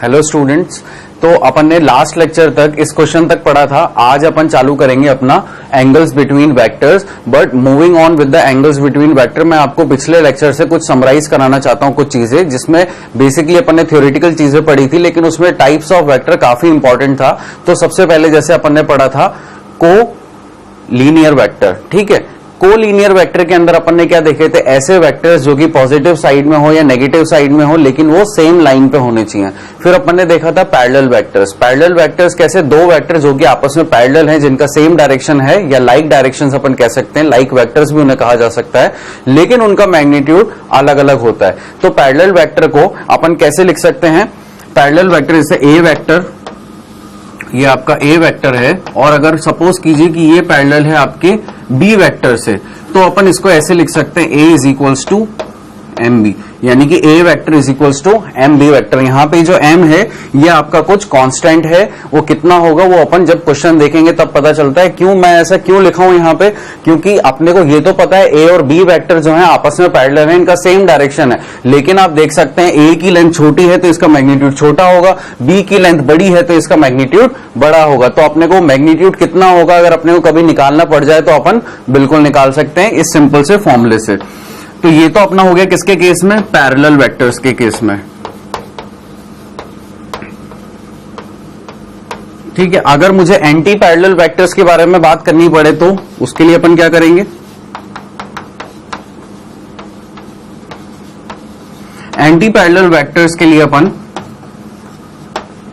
Hello students, तो अपन ने last lecture तक इस क्वेश्चन तक पढ़ा था। आज अपन चालू करेंगे अपना angles between vectors. But moving on with the angles between vector, मैं आपको पिछले लेक्चर से कुछ समराइज कराना चाहता हूं, कुछ चीजें जिसमें बेसिकली अपन ने थ्योरेटिकल चीजें पढ़ी थी, लेकिन उसमें टाइप्स ऑफ वेक्टर काफी इंपॉर्टेंट था। तो सबसे पहले जैसे अपन ने पढ़ा था को लीनियर वेक्टर, ठीक है। कोलीनियर वेक्टर के अंदर अपन ने क्या देखे थे, ऐसे वेक्टर्स जो कि पॉजिटिव साइड में हो या नेगेटिव साइड में हो, लेकिन वो सेम लाइन पे होने चाहिए। फिर अपन ने देखा था पैरेलल वेक्टर्स। पैरेलल वेक्टर्स कैसे, दो वेक्टर जो कि आपस में पैरेलल हैं, जिनका सेम डायरेक्शन है या लाइक डायरेक्शंस अपन कह सकते हैं, लाइक वेक्टर्स भी उन्हें कहा जा सकता है, लेकिन उनका मैग्नीट्यूड अलग अलग होता है। तो पैरेलल वेक्टर को अपन कैसे लिख सकते हैं, पैरेलल वेक्टर जैसे ए वेक्टर, ये आपका ए वेक्टर है, और अगर सपोज कीजिए कि ये पैरेलल है आपके बी वेक्टर से, तो अपन इसको ऐसे लिख सकते हैं A is equals to M B, यानी कि A vector is equals to M B vector. यहाँ पे जो एम है ये आपका कुछ कांस्टेंट है, वो कितना होगा वो अपन जब क्वेश्चन देखेंगे तब पता चलता है। क्यों मैं ऐसा क्यों लिखा हूं यहाँ पे, क्योंकि अपने को ये तो पता है ए और बी वेक्टर जो है आपस में पैरेलल है, इनका सेम डायरेक्शन है, लेकिन आप देख सकते हैं ए की लेंथ छोटी है तो इसका मैग्नीट्यूड छोटा होगा, बी की लेंथ बड़ी है तो इसका मैग्नीट्यूड बड़ा होगा। तो अपने को मैग्नीट्यूड कितना होगा अगर अपने को कभी निकालना पड़ जाए तो अपन बिल्कुल निकाल सकते हैं इस सिंपल से फॉर्मूले से। तो ये तो अपना हो गया किसके केस में, पैरेलल वेक्टर्स के केस में, ठीक है। अगर मुझे एंटी पैरेलल वेक्टर्स के बारे में बात करनी पड़े तो उसके लिए अपन क्या करेंगे, एंटी पैरेलल वेक्टर्स के लिए अपन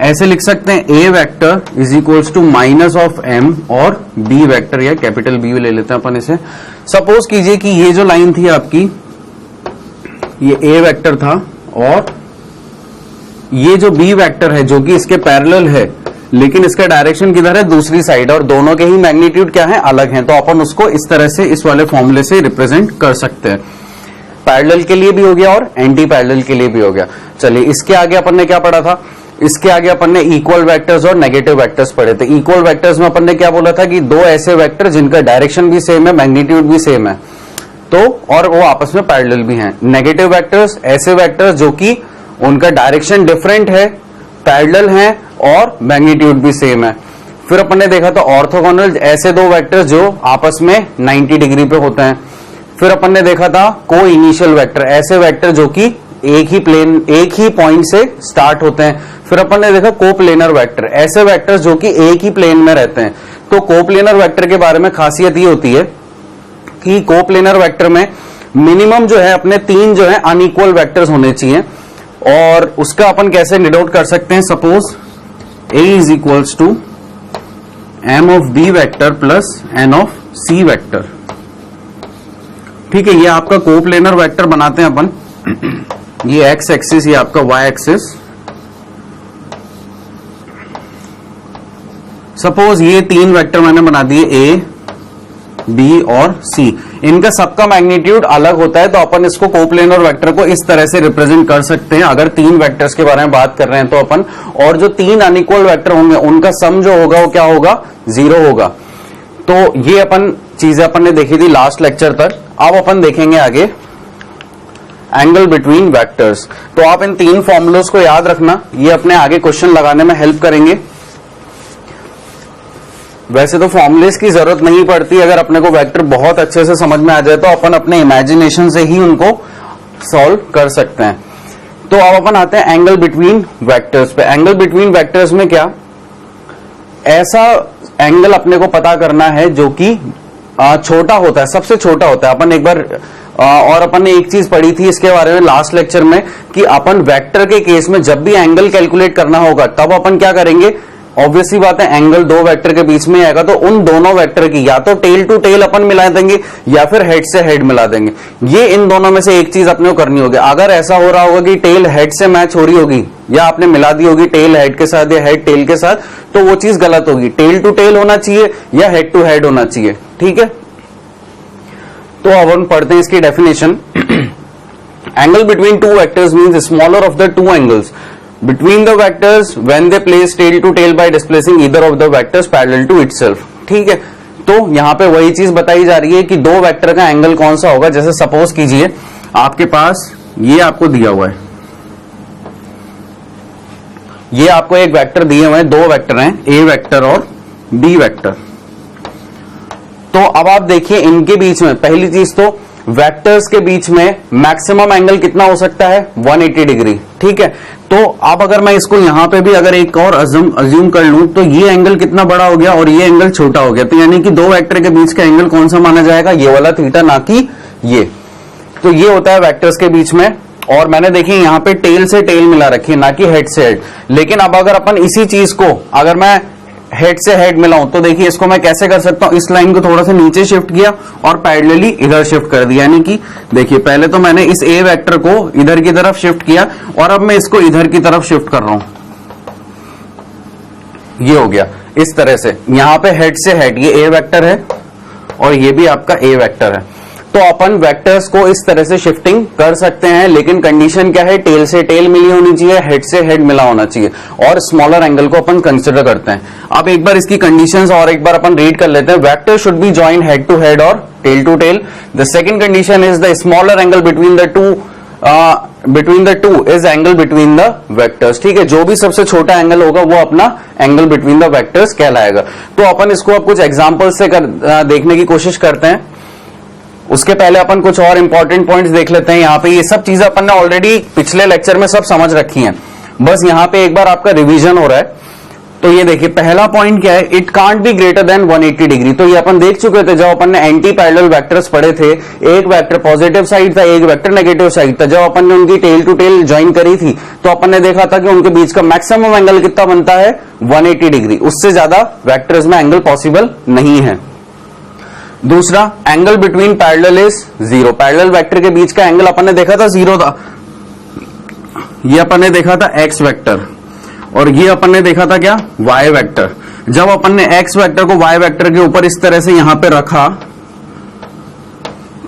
ऐसे लिख सकते हैं A vector is equals to minus of M, और बी वेक्टर या कैपिटल बी ले लेते हैं अपन इसे। सपोज कीजिए कि ये जो लाइन थी आपकी, ये ए वेक्टर था, और ये जो बी वेक्टर है जो कि इसके पैरेलल है, लेकिन इसका डायरेक्शन किधर है, दूसरी साइड, और दोनों के ही मैग्नीट्यूड क्या है, अलग हैं। तो अपन उसको इस तरह से इस वाले फॉर्मूले से रिप्रेजेंट कर सकते हैं। पैरेलल के लिए भी हो गया और एंटी पैरेलल के लिए भी हो गया। चलिए इसके आगे अपन ने क्या पढ़ा था, इसके आगे अपन ने इक्वल वेक्टर्स और नेगेटिव वेक्टर्स पढ़े थे। इक्वल वेक्टर्स में अपन ने क्या बोला था कि दो ऐसे वेक्टर जिनका डायरेक्शन भी सेम है, मैग्नीट्यूड भी सेम है, तो और वो आपस में पैरेलल भी हैं। नेगेटिव वेक्टर्स ऐसे वेक्टर्स जो कि उनका डायरेक्शन डिफरेंट है, पैरेलल हैं और मैग्नीट्यूड भी सेम है। फिर अपन ने देखा था ऑर्थोगोनल, ऐसे दो वेक्टर्स जो आपस में 90 डिग्री पे होते हैं। फिर अपन ने देखा था को इनिशियल वेक्टर, ऐसे वेक्टर जो कि एक ही पॉइंट से स्टार्ट होते हैं। फिर अपन ने देखा कोप्लेनर वेक्टर, ऐसे वेक्टर्स जो कि एक ही प्लेन में रहते हैं। तो कोप्लेनर वेक्टर के बारे में खासियत ये होती है कि कोप्लेनर वेक्टर में मिनिमम जो है अपने तीन जो है अनइक्वल वेक्टर्स होने चाहिए, और उसका अपन कैसे निडोट कर सकते हैं, suppose A is equals to M of B vector plus N of C vector, ठीक है। ये आपका कोप्लेनर वेक्टर बनाते हैं अपन, ये एक्स एक्सिस, ये आपका वाई एक्सिस। सपोज ये तीन वेक्टर मैंने बना दिए ए, बी और सी, इनका सबका मैग्नीट्यूड अलग होता है, तो अपन इसको कोप्लेनर वेक्टर को इस तरह से रिप्रेजेंट कर सकते हैं अगर तीन वेक्टर्स के बारे में बात कर रहे हैं तो अपन। और जो तीन अनइक्वल वेक्टर होंगे उनका सम जो होगा वो क्या होगा, 0 होगा। तो ये अपन चीजें अपन ने देखी थी लास्ट लेक्चर तक। अब अपन देखेंगे आगे एंगल बिटवीन वेक्टर्स। तो आप इन तीन फॉर्मूलोस को याद रखना, ये अपने आगे क्वेश्चन लगाने में हेल्प करेंगे। वैसे तो फॉर्मूलेस की जरूरत नहीं पड़ती, अगर अपने को वेक्टर बहुत अच्छे से समझ में आ जाए तो अपन अपने इमेजिनेशन से ही उनको सॉल्व कर सकते हैं। तो अब अपन आते हैं एंगल बिटवीन वेक्टर्स पे। एंगल बिटवीन वेक्टर्स में क्या, ऐसा एंगल अपने को पता करना है जो कि छोटा होता है, सबसे छोटा होता है। अपन एक बार और अपन ने एक चीज पढ़ी थी इसके बारे में लास्ट लेक्चर में कि अपन वेक्टर के केस में जब भी एंगल कैलकुलेट करना होगा तब अपन क्या करेंगे, ऑब्वियसली बात है एंगल दो वेक्टर के बीच में आएगा, तो उन दोनों वेक्टर की या तो टेल टू टेल अपन मिला देंगे या फिर हेड से हेड मिला देंगे। ये इन दोनों में से एक चीज अपने को करनी होगी। अगर ऐसा हो रहा होगा कि टेल हेड से मैच हो रही होगी या आपने मिला दी होगी टेल हेड के साथ या हेड टेल के साथ, तो वो चीज गलत होगी। टेल टू टेल होना चाहिए या हेड टू हेड होना चाहिए, ठीक है। तो अब हम पढ़ते हैं इसकी definition. Angle between two vectors means smaller of the two angles between the vectors when they place tail to tail by displacing either of the vectors parallel to itself, ठीक है। तो यहां पे वही चीज बताई जा रही है कि दो वेक्टर का एंगल कौन सा होगा। जैसे सपोज कीजिए आपके पास ये आपको दिया हुआ है, ये आपको एक वेक्टर दिए हुए हैं, दो वेक्टर हैं, ए वेक्टर और बी वेक्टर। तो अब आप देखिए इनके बीच में पहली चीज तो वेक्टर्स के बीच में मैक्सिमम एंगल कितना हो सकता है, 180 डिग्री। ठीक है, तो अब अगर मैं इसको यहां पे भी अगर एक और अज्यूम कर लूं तो ये एंगल कितना बड़ा हो गया और ये एंगल छोटा हो गया। तो यानी कि दो वेक्टर के बीच का एंगल कौन सा माना जाएगा, ये वाला थीटा, ना कि ये। तो ये होता है वेक्टर्स के बीच में। और मैंने देखिए यहां पे टेल से टेल मिला रखी है, ना कि हेड से हेड। लेकिन अब अगर अपन इसी चीज को अगर मैं हेड से हेड मिलाऊं तो देखिए इसको मैं कैसे कर सकता हूं, इस लाइन को थोड़ा सा नीचे शिफ्ट किया और पैरेलली इधर शिफ्ट कर दिया। यानी कि देखिए पहले तो मैंने इस ए वेक्टर को इधर की तरफ शिफ्ट किया और अब मैं इसको इधर की तरफ शिफ्ट कर रहा हूं। ये हो गया इस तरह से, यहां पे हेड से हेड ये ए वेक्टर है और ये भी आपका ए वेक्टर है। तो अपन वेक्टर्स को इस तरह से शिफ्टिंग कर सकते हैं, लेकिन कंडीशन क्या है, टेल से टेल मिली होनी चाहिए, हेड से हेड मिला होना चाहिए और स्मॉलर एंगल को अपन कंसिडर करते हैं। अब एक बार इसकी कंडीशंस और एक बार अपन रीड कर लेते हैं। Vector should be join head to head और tail to tail. The second condition is the smaller angle between the two is angle between the vectors. ठीक है, जो भी सबसे छोटा एंगल होगा वो अपना एंगल बिटवीन द वेक्टर्स कहलाएगा। तो अपन इसको अब कुछ एग्जांपल से देखने की कोशिश करते हैं। उसके पहले अपन कुछ और इंपॉर्टेंट पॉइंट्स देख लेते हैं। यहाँ पे ये सब चीजें अपन ने ऑलरेडी पिछले लेक्चर में सब समझ रखी हैं, बस यहाँ पे एक बार आपका रिवीजन हो रहा है। तो ये देखिए पहला पॉइंट क्या है, it can't be greater than 180 degree. तो ये अपन देख चुके थे जब अपन ने एंटी पैरेलल वेक्टर्स पढ़े थे। एक वेक्टर पॉजिटिव साइड था, एक वेक्टर नेगेटिव साइड था। जब अपन ने उनकी टेल टू टेल ज्वाइन करी थी तो अपन ने देखा था कि उनके बीच का मैक्सिमम एंगल कितना बनता है, 180 डिग्री। उससे ज्यादा वेक्टर्स में एंगल पॉसिबल नहीं है। दूसरा, angle between parallel is 0। Parallel vector के बीच का एंगल अपन ने देखा था 0 था। ये अपन ने देखा था एक्स वेक्टर और ये अपन ने देखा था क्या, वाई वेक्टर। जब अपन ने एक्स वेक्टर को वाई वेक्टर के ऊपर इस तरह से यहां पे रखा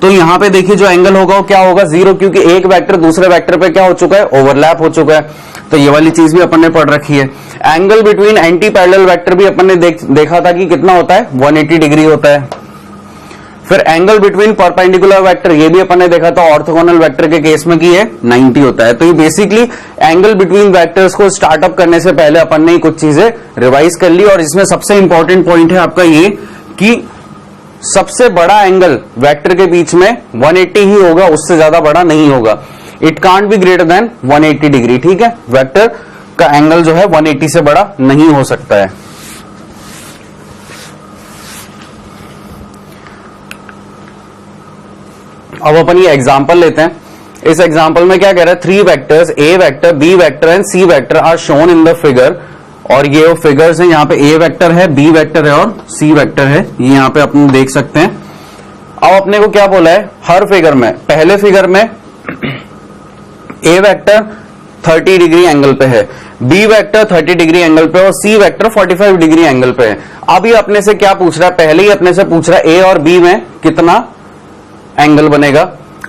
तो यहां पे देखिए जो एंगल होगा वो क्या होगा, 0, क्योंकि एक वेक्टर दूसरे वेक्टर पे क्या हो चुका है, ओवरलैप हो चुका है। तो ये वाली चीज भी अपन ने पढ़ रखी है। Angle between anti parallel vector भी अपन ने देखा था कि कितना होता है, 180 डिग्री होता है। फिर एंगल बिटवीन परपेंडिकुलर वेक्टर, ये भी अपन ने देखा था ऑर्थोगोनल वेक्टर के केस में कि ये 90 होता है। तो ये बेसिकली एंगल बिटवीन वेक्टर्स को स्टार्टअप करने से पहले अपन ने कुछ चीजें रिवाइज कर ली। और इसमें सबसे इंपॉर्टेंट पॉइंट है आपका ये कि सबसे बड़ा एंगल वेक्टर के बीच में 180 ही होगा, उससे ज्यादा बड़ा नहीं होगा। It can't be greater than 180 degree. ठीक है, वेक्टर का एंगल जो है 180 से बड़ा नहीं हो सकता है। अब अपन ये एग्जांपल लेते हैं। इस एग्जांपल में क्या कह रहा है, 3 vectors A vector, B vector and C vector are shown in the figure. और ये फिगर्स हैं, यहाँ पे ए वेक्टर है, बी वेक्टर है और सी वेक्टर है, ये यहाँ पे अपन देख सकते हैं। अब अपने को क्या बोला है, हर फिगर में, पहले फिगर में ए वेक्टर 30 डिग्री एंगल पे है, बी वेक्टर 30 डिग्री एंगल पे और सी वेक्टर 45 डिग्री एंगल पे है। अभी अपने से क्या पूछ रहा है, पहले ही अपने से पूछ रहा है ए और बी में कितना एंगल बनेगा,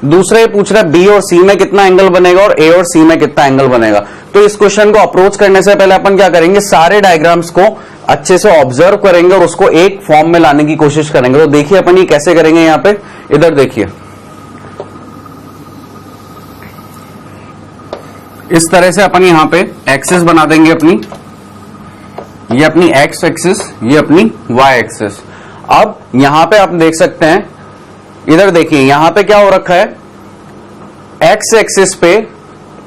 दूसरे पूछ रहा है बी और सी में कितना एंगल बनेगा और ए और सी में कितना एंगल बनेगा। तो इस क्वेश्चन को अप्रोच करने से पहले अपन क्या करेंगे, सारे डायग्राम्स को अच्छे से ऑब्जर्व करेंगे और उसको एक फॉर्म में लाने की कोशिश करेंगे। तो देखिए अपन ये कैसे करेंगे, यहां पे इधर देखिए, इस तरह से अपन यहां पे एक्सिस बना देंगे अपनी, ये अपनी एक्स एक्सिस, ये अपनी वाई एक्सिस। अब यहां पे आप देख सकते हैं, इधर देखिए यहां पे क्या हो रखा है, एक्स एक्सिस पे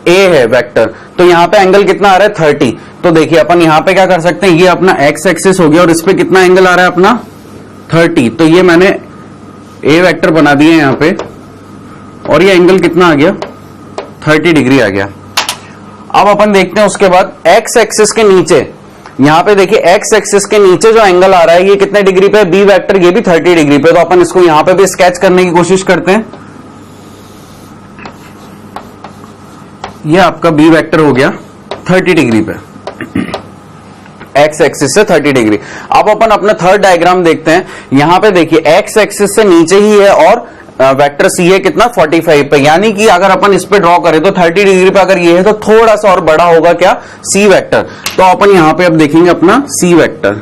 ए है वेक्टर, तो यहां पे एंगल कितना आ रहा है, 30। तो देखिए अपन यहां पे क्या कर सकते हैं, ये अपना एक्स एक्सिस हो गया और इस पे कितना एंगल आ रहा है अपना 30। तो ये मैंने ए वेक्टर बना दिए यहां पे और ये एंगल कितना आ गया, 30 डिग्री आ गया। अब अपन देखते हैं उसके बाद एक्स एक्सिस के नीचे, यहां पे देखिए एक्स एक्सिस के नीचे जो एंगल आ रहा है ये कितने डिग्री पे, बी वेक्टर, ये भी 30 डिग्री पे। तो अपन इसको यहां पे भी स्केच करने की कोशिश करते हैं। ये आपका बी वेक्टर हो गया 30 डिग्री पे, एक्स एक्सिस से 30 डिग्री। अब अपन अपना थर्ड डायग्राम देखते हैं। यहां पे देखिए एक्स एक्सिस से नीचे ही है और वेक्टर सी है कितना, 45 पे। यानी कि अगर अपन इस पे ड्रॉ करें तो 30 डिग्री पे अगर ये है तो थोड़ा सा और बड़ा होगा क्या, सी वेक्टर। तो अपन यहां पे अब देखेंगे अपना सी वेक्टर।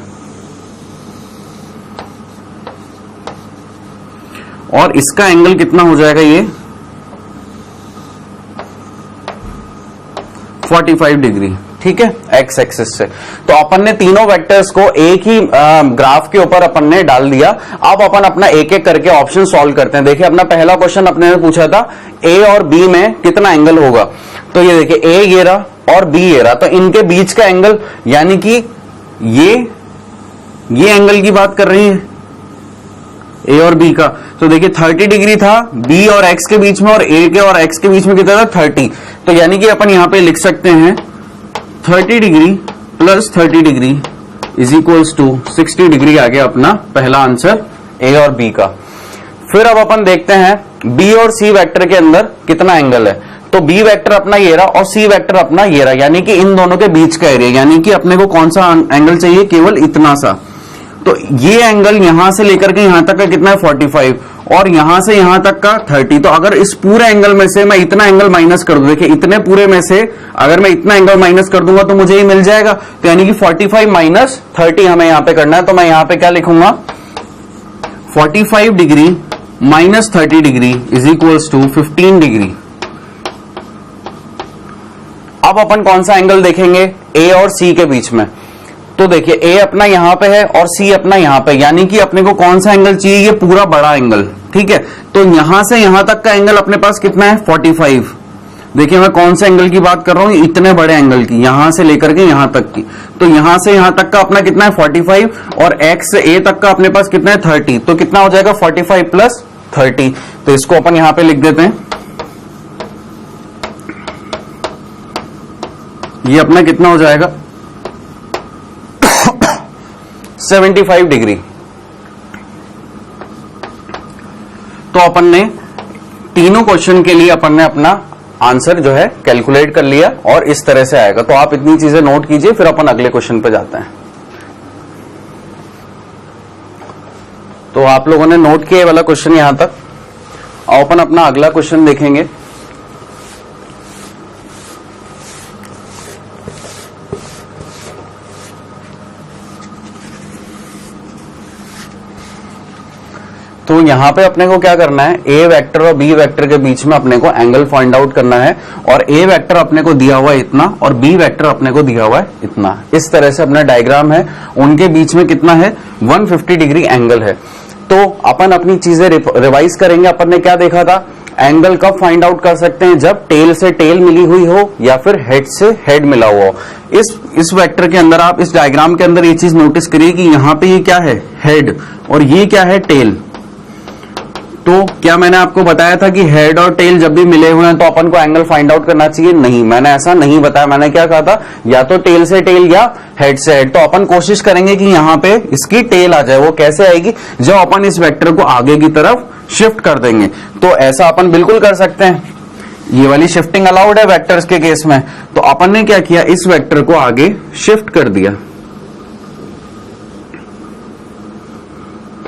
और इसका एंगल कितना हो जाएगा, ये 45 डिग्री, ठीक है, एक्स एक्सिस से। तो अपन ने तीनों वेक्टर्स को एक ही ग्राफ के ऊपर अपन ने डाल दिया। अब अपन अपना एक एक करके ऑप्शन सॉल्व करते हैं। देखिए अपना पहला क्वेश्चन अपने ने पूछा था ए और बी में कितना एंगल होगा, तो ये देखिए ए ये रहा और बी ये रहा, तो इनके बीच का एंगल यानी कि ये एंगल की बात कर रही है ए और बी का। तो देखिए 30 डिग्री था बी और एक्स के बीच में, और ए के और एक्स के बीच में कितना था 30। तो यानी कि अपन यहां पे लिख सकते हैं 30 degree plus 30 degree is equals to 60 degree आ गया अपना पहला आंसर ए और बी का। फिर अब अपन देखते हैं बी और सी वेक्टर के अंदर कितना एंगल है। तो बी वेक्टर अपना ये रहा और सी वेक्टर अपना ये रहा, यानी कि इन दोनों के बीच का एरिया, यानी कि अपने को कौन सा एंगल चाहिए, केवल इतना सा। तो ये एंगल यहां से लेकर के यहां तक का कितना है 45, और यहां से यहां तक का 30। तो अगर इस पूरे एंगल में से मैं इतना एंगल माइनस कर दूं, देखिए इतने पूरे में से अगर मैं इतना एंगल माइनस कर दूंगा तो मुझे ये मिल जाएगा। तो यानी कि 45 माइनस 30 हमें यहां पे करना है। तो मैं यहां पे क्या लिखूंगा, 45 degree minus 30 degree is equals to 15 degree. अब अपन कौन सा एंगल देखेंगे ए और सी के बीच में। तो देखिए ए अपना यहां पे है और सी अपना यहां पे, यानी कि अपने को कौन सा एंगल चाहिए, ये पूरा बड़ा एंगल, ठीक है। तो यहां से यहां तक का एंगल अपने पास कितना है 45। देखिए मैं कौन से एंगल की बात कर रहा हूं, इतने बड़े एंगल की, यहां से लेकर के यहां तक की। तो यहां से यहां तक का अपना कितना है 45, और एक्स से ए तक का अपने पास कितना है 30। तो कितना हो जाएगा 45 प्लस 30। तो इसको अपन यहां पे लिख देते हैं, ये अपना कितना हो जाएगा 75 डिग्री। तो अपन ने तीनों क्वेश्चन के लिए अपन ने अपना आंसर जो है कैलकुलेट कर लिया, और इस तरह से आएगा। तो आप इतनी चीजें नोट कीजिए, फिर अपन अगले क्वेश्चन पे जाते हैं। तो आप लोगों ने नोट किया वाला क्वेश्चन यहां तक। अब अपन अपना अगला क्वेश्चन देखेंगे। तो यहां पे अपने को क्या करना है, ए वेक्टर और बी वेक्टर के बीच में अपने को एंगल फाइंड आउट करना है। और ए वेक्टर अपने को दिया हुआ है इतना, और बी वेक्टर अपने को दिया हुआ है इतना। इस तरह से अपना डायग्राम है, उनके बीच में कितना है 150 डिग्री एंगल है। तो अपन अपनी चीजें रिवाइज करेंगे। अपन ने क्या देखा था, एंगल कब फाइंड आउट कर सकते हैं, जब टेल से टेल मिली हुई हो या फिर हेड से हेड मिला हुआ हो। इस वेक्टर के अंदर आप इस डायग्राम के अंदर ये चीज नोटिस करिए कि यहां पे ये क्या है हेड, और ये क्या है टेल। तो क्या मैंने आपको बताया था कि हेड और टेल जब भी मिले हुए हैं तो अपन को एंगल फाइंड आउट करना चाहिए? नहीं, मैंने ऐसा नहीं बताया। मैंने क्या कहा था, या तो टेल से टेल या हेड से हेड। तो अपन कोशिश करेंगे कि यहां पे इसकी टेल आ जाए। वो कैसे आएगी, जब अपन इस वेक्टर को आगे की तरफ शिफ्ट कर देंगे। तो ऐसा अपन बिल्कुल कर सकते हैं, ये वाली शिफ्टिंग अलाउड है वेक्टर्स के केस में। तो अपन ने क्या किया, इस वेक्टर को आगे शिफ्ट कर दिया,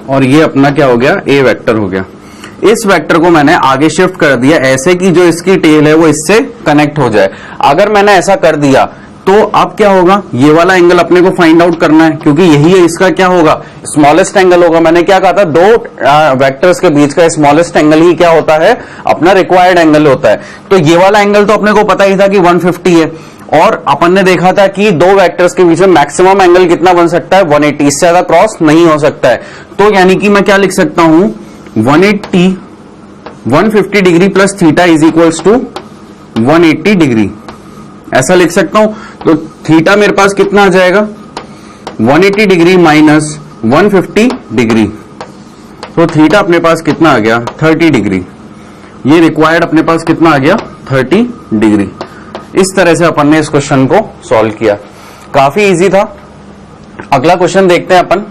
और ये अपना क्या हो गया, ए वेक्टर हो गया। इस वेक्टर को मैंने आगे शिफ्ट कर दिया ऐसे कि जो इसकी टेल है वो इससे कनेक्ट हो जाए। अगर मैंने ऐसा कर दिया तो अब क्या होगा, ये वाला एंगल अपने को फाइंड आउट करना है, क्योंकि यही है इसका क्या होगा, स्मॉलेस्ट एंगल होगा। मैंने क्या कहा था, दो वेक्टर्स के बीच का स्मॉलेस्ट एंगल ही क्या होता है, अपना रिक्वायर्ड एंगल होता है। तो ये वाला एंगल तो अपने को पता ही था कि 150 है, और अपन ने देखा था कि दो वेक्टर्स के बीच में मैक्सिमम एंगल कितना बन सकता है 180, इससे ज्यादा क्रॉस नहीं हो सकता है। तो यानी कि मैं क्या लिख सकता हूं, 150 degree plus theta is equals to 180 degree, ऐसा लिख सकता हूं। तो थीटा मेरे पास कितना आ जाएगा, 180 डिग्री माइनस 150 डिग्री। तो थीटा अपने पास कितना आ गया 30 डिग्री। ये रिक्वायर्ड अपने पास कितना आ गया 30 डिग्री। इस तरह से अपन ने इस क्वेश्चन को सॉल्व किया, काफी इजी था। अगला क्वेश्चन देखते हैं अपन।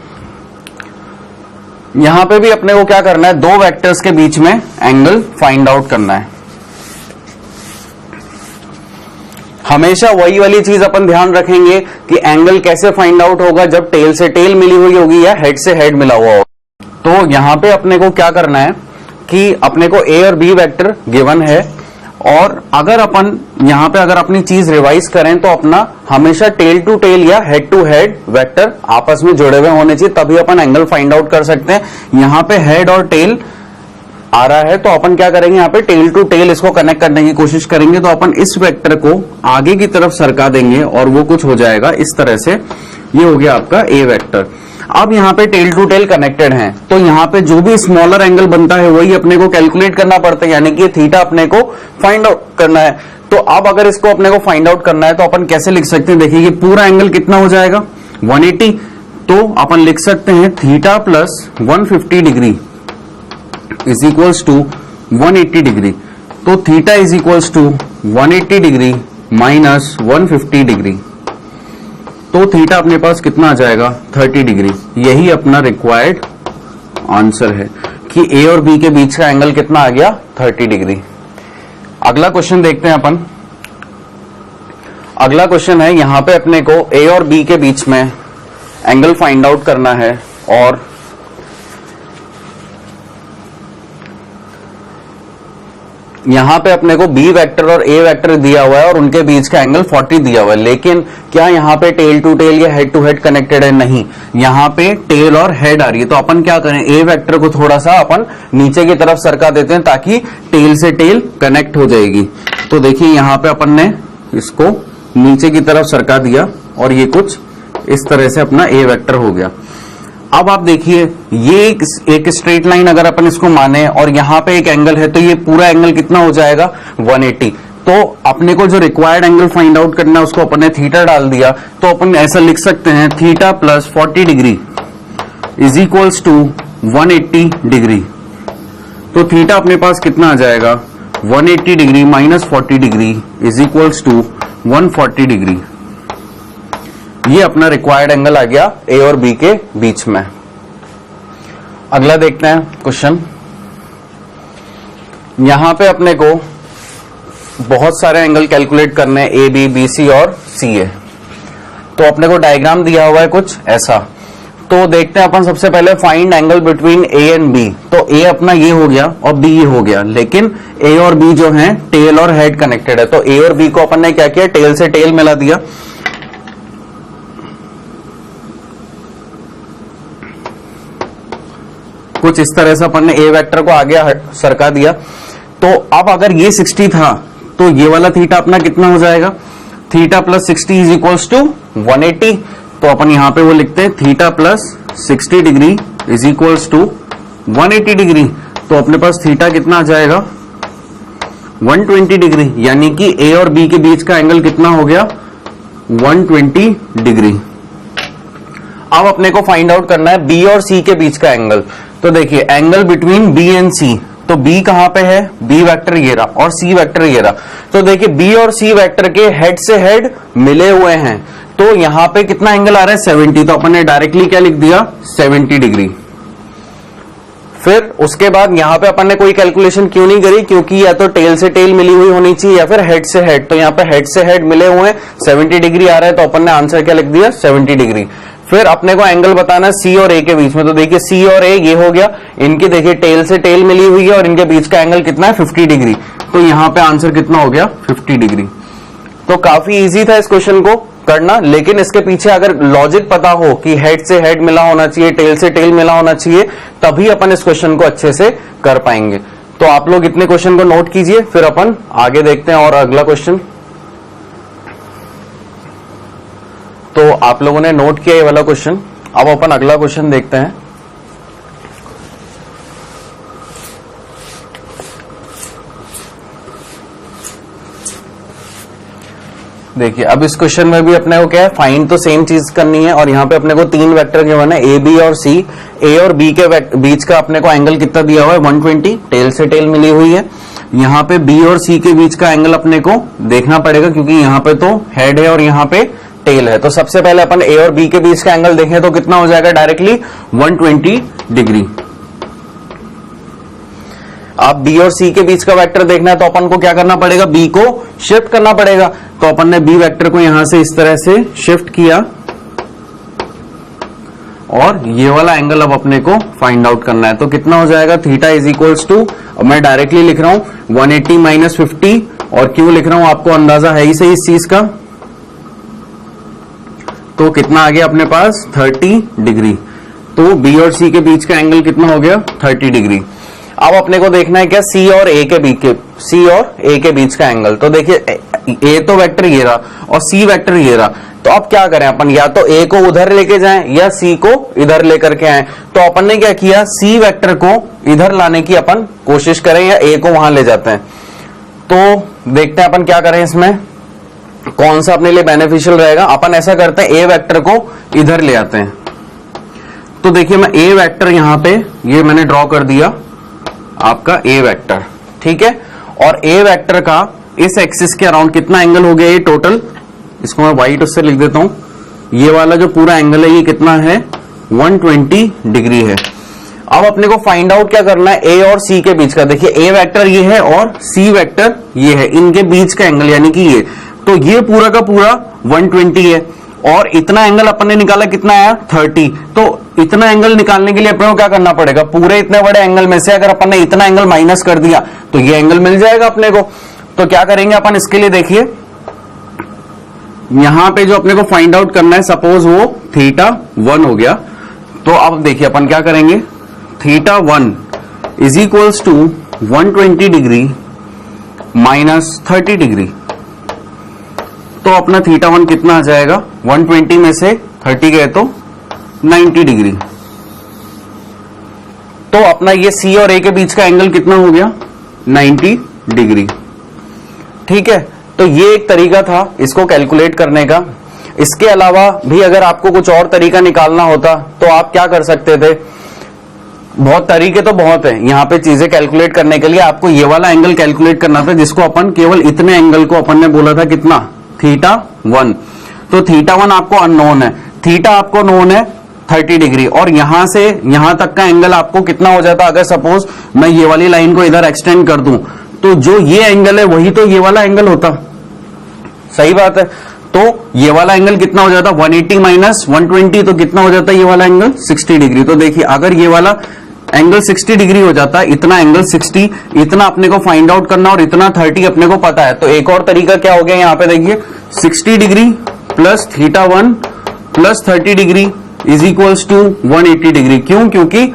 यहां पे भी अपने को क्या करना है, दो वेक्टर्स के बीच में एंगल फाइंड आउट करना है। हमेशा वही वाली चीज अपन ध्यान रखेंगे कि एंगल कैसे फाइंड आउट होगा, जब टेल से टेल मिली हुई होगी या हेड से हेड मिला हुआ होगा। तो यहां पे अपने को क्या करना है कि अपने को ए और बी वेक्टर गिवन है, और अगर अपन यहां पे अगर अपनी चीज रिवाइज करें तो अपना हमेशा टेल टू टेल या हेड टू हेड वेक्टर आपस में जुड़े हुए होने चाहिए, तभी अपन एंगल फाइंड आउट कर सकते हैं। यहां पे हेड और टेल आ रहा है, तो अपन क्या करेंगे, यहाँ पे टेल टू टेल इसको कनेक्ट करने की कोशिश करेंगे। तो अपन इस वेक्टर को आगे की तरफ सरका देंगे और वो कुछ हो जाएगा इस तरह से। ये हो गया आपका ए वेक्टर। अब यहाँ पे टेल टू टेल कनेक्टेड है, तो यहाँ पे जो भी स्मॉलर एंगल बनता है वही अपने को कैलकुलेट करना पड़ता है, यानी कि थीटा अपने को फाइंड आउट करना है। तो अब अगर इसको अपने को फाइंड आउट करना है तो अपन कैसे लिख सकते हैं, देखिए ये पूरा एंगल कितना हो जाएगा 180। तो अपन लिख सकते हैं theta plus 150 degree is equals to 180 degree. तो theta is equals to 180 degree minus 150 degree. तो थीटा अपने पास कितना आ जाएगा 30 डिग्री। यही अपना रिक्वायर्ड आंसर है कि ए और बी के बीच का एंगल कितना आ गया 30 डिग्री। अगला क्वेश्चन देखते हैं अपन। अगला क्वेश्चन है, यहां पे अपने को ए और बी के बीच में एंगल फाइंड आउट करना है और यहां पे अपने को बी वेक्टर और ए वेक्टर दिया हुआ है और उनके बीच का एंगल 40 दिया हुआ है। लेकिन क्या यहां पे टेल टू टेल या हेड टू हेड कनेक्टेड है? नहीं, यहां पे टेल और हेड आ रही है। तो अपन क्या करें, ए वेक्टर को थोड़ा सा अपन नीचे की तरफ सरका देते हैं ताकि टेल से टेल कनेक्ट हो जाएगी। तो देखिए यहां पे अपन ने इसको नीचे की तरफ सरका दिया और ये कुछ इस तरह से अपना ए वेक्टर हो गया। अब आप देखिए ये एक स्ट्रेट लाइन अगर अपन इसको माने और यहां पे एक एंगल है, तो ये पूरा एंगल कितना हो जाएगा 180। तो अपने को जो रिक्वायर्ड एंगल फाइंड आउट करना है उसको अपन ने थीटा डाल दिया। तो अपन ऐसा लिख सकते हैं theta plus 40 degree is equals to 180 degree. तो थीटा अपने पास कितना आ जाएगा 180 degree minus 40 degree is equals to 140 degree. ये अपना रिक्वायर्ड एंगल आ गया ए और बी के बीच में। अगला देखते हैं क्वेश्चन। यहां पे अपने को बहुत सारे एंगल कैलकुलेट करने हैं, ए बी बी सी और सी ए। तो अपने को डायग्राम दिया हुआ है कुछ ऐसा। तो देखते हैं अपन सबसे पहले find angle between A and B. तो ए अपना ये हो गया और बी ये हो गया, लेकिन ए और बी जो है टेल और हेड कनेक्टेड है। तो ए और बी को अपन ने क्या किया, टेल से टेल मिला दिया। कुछ इस तरह से अपन ने ए वेक्टर को आगे सरका दिया। तो अब अगर ये 60 था तो ये वाला थीटा अपना कितना हो जाएगा, theta plus 60 is equals to 180। तो अपन यहां पे वो लिखते हैं theta plus 60 degree is equals to 180 degree. तो अपने पास थीटा कितना आ जाएगा 120 डिग्री, यानी कि ए और बी के बीच का एंगल कितना हो गया 120 डिग्री। अब अपने को फाइंड आउट करना है बी और सी के बीच का एंगल। तो देखिए एंगल बिटवीन बी एंड सी। तो बी कहां पे है, बी वेक्टर ये रहा और सी वेक्टर ये रहा। तो देखिए बी और सी वेक्टर के हेड से हेड मिले हुए हैं। तो यहां पे कितना एंगल आ रहा है 70। तो अपन ने डायरेक्टली क्या लिख दिया 70 डिग्री। फिर उसके बाद यहां पे अपन ने कोई कैलकुलेशन क्यों नहीं करी, क्योंकि या तो टेल से टेल मिली हुई होनी चाहिए या फिर हेड से हेड। तो यहां पे हेड से हेड मिले हुए हैं, 70 डिग्री आ रहा है। तो अपन ने आंसर क्या लिख दिया 70 डिग्री। फिर अपने को एंगल बताना है सी और ए के बीच में। तो देखिए सी और ए ये हो गया, इनकी देखिए टेल से टेल मिली हुई है और इनके बीच का एंगल कितना है 50 डिग्री। तो यहां पे आंसर कितना हो गया 50 डिग्री। तो काफी इजी था इस क्वेश्चन को करना, लेकिन इसके पीछे अगर लॉजिक पता हो कि हेड से हेड मिला होना चाहिए, टेल से टेल मिला होना चाहिए, तभी अपन इस क्वेश्चन को अच्छे से कर पाएंगे। तो आप लोग इतने क्वेश्चन को नोट कीजिए, फिर अपन आगे देखते हैं और अगला क्वेश्चन। तो आप लोगों ने नोट किया ये वाला क्वेश्चन। अब अपन अगला क्वेश्चन देखते हैं। देखिए अब इस क्वेश्चन में भी अपने को क्या है, फाइंड तो सेम चीज करनी है और यहाँ पे अपने को तीन वेक्टर गिवन है ए बी और सी। ए और बी के बीच का अपने को एंगल कितना दिया हुआ है 120, टेल से टेल मिली हुई है। यहाँ पे बी और सी के बीच का एंगल अपने को देखना पड़ेगा, क्योंकि यहाँ पे तो हेड है और यहाँ पे टेल है। तो सबसे पहले अपन ए और बी के बीच का एंगल देखें तो कितना हो जाएगा डायरेक्टली 120 डिग्री। अब बी और सी के बीच का वेक्टर देखना है तो अपन को क्या करना पड़ेगा, बी को शिफ्ट करना पड़ेगा। तो अपन ने बी वेक्टर को यहां से इस तरह से शिफ्ट किया और ये वाला एंगल अब अपने को फाइंड आउट करना है। तो कितना हो जाएगा थीटा इज इक्वल्स टू, अब मैं डायरेक्टली लिख रहा हूं 180 माइनस 50। और क्यों लिख रहा हूं आपको अंदाजा है ही सही इस चीज का। तो कितना आ गया अपने पास 30 डिग्री। तो बी और सी के बीच का एंगल कितना हो गया 30 डिग्री। अब अपने को देखना है क्या, सी और ए के बीच का एंगल। तो देखिए ए तो वेक्टर ये रहा और सी वेक्टर ये रहा, तो अब क्या करें अपन, या तो ए को उधर लेके जाएं या सी को इधर लेकर के आए। तो अपन ने क्या किया, सी वेक्टर को इधर लाने की अपन कोशिश करें या ए को वहां ले जाते हैं। तो देखते हैं अपन क्या करें, इसमें कौन सा अपने लिए बेनिफिशियल रहेगा। अपन ऐसा करते हैं, ए वेक्टर को इधर ले आते हैं। तो देखिए मैं ए वेक्टर यहां पे ये मैंने ड्रॉ कर दिया आपका ए वेक्टर, ठीक है। और ए वेक्टर का इस एक्सिस के अराउंड कितना एंगल हो गया ये टोटल, इसको मैं व्हाइट उससे लिख देता हूं। ये वाला जो पूरा एंगल है ये कितना है, 120 डिग्री है। अब अपने को फाइंड आउट क्या करना है, ए और सी के बीच का। देखिए ए वेक्टर ये है और सी वेक्टर ये है, इनके बीच का एंगल यानी कि ये, तो ये पूरा का पूरा 120 है और इतना एंगल अपन ने निकाला कितना आया, 30। तो इतना एंगल निकालने के लिए अपने को क्या करना पड़ेगा, पूरे इतने बड़े एंगल में से अगर अपन ने इतना एंगल माइनस कर दिया तो ये एंगल मिल जाएगा अपने को। तो क्या करेंगे अपन इसके लिए, देखिए यहां पे जो अपने को फाइंड आउट करना है, सपोज वो θ1 हो गया। तो अब देखिए अपन क्या करेंगे, θ1 is equals to 120 degree minus 30 degree. तो अपना θ1 कितना आ जाएगा, 120 में से 30 गए तो 90 डिग्री। तो अपना ये सी और ए के बीच का एंगल कितना हो गया, 90 डिग्री, ठीक है। तो ये एक तरीका था इसको कैलकुलेट करने का। इसके अलावा भी अगर आपको कुछ और तरीका निकालना होता तो आप क्या कर सकते थे, बहुत तरीके तो बहुत है यहाँ पे चीजें कैलकुलेट करने के लिए। आपको ये वाला एंगल कैलकुलेट करना था जिसको अपन केवल इतने एंगल को अपन ने बोला था कितना, θ1। तो θ1 आपको अननोन है, थीटा आपको नोन है 30 डिग्री, और यहां से यहां तक का एंगल आपको कितना हो जाता, अगर सपोज मैं ये वाली लाइन को इधर एक्सटेंड कर दूं तो जो ये एंगल है वही तो ये वाला एंगल होता, सही बात है। तो ये वाला एंगल कितना हो जाता, 180 माइनस 120, तो कितना हो जाता है ये वाला एंगल, 60 डिग्री। तो देखिए अगर ये वाला एंगल 60 डिग्री हो जाता है, इतना एंगल 60, इतना अपने को फाइंड आउट करना और इतना 30 अपने को पता है। तो एक और तरीका क्या हो गया, यहाँ पे देखिए 60 degree plus θ1 plus 30 degree is equals to 180 degree. क्यों, क्योंकि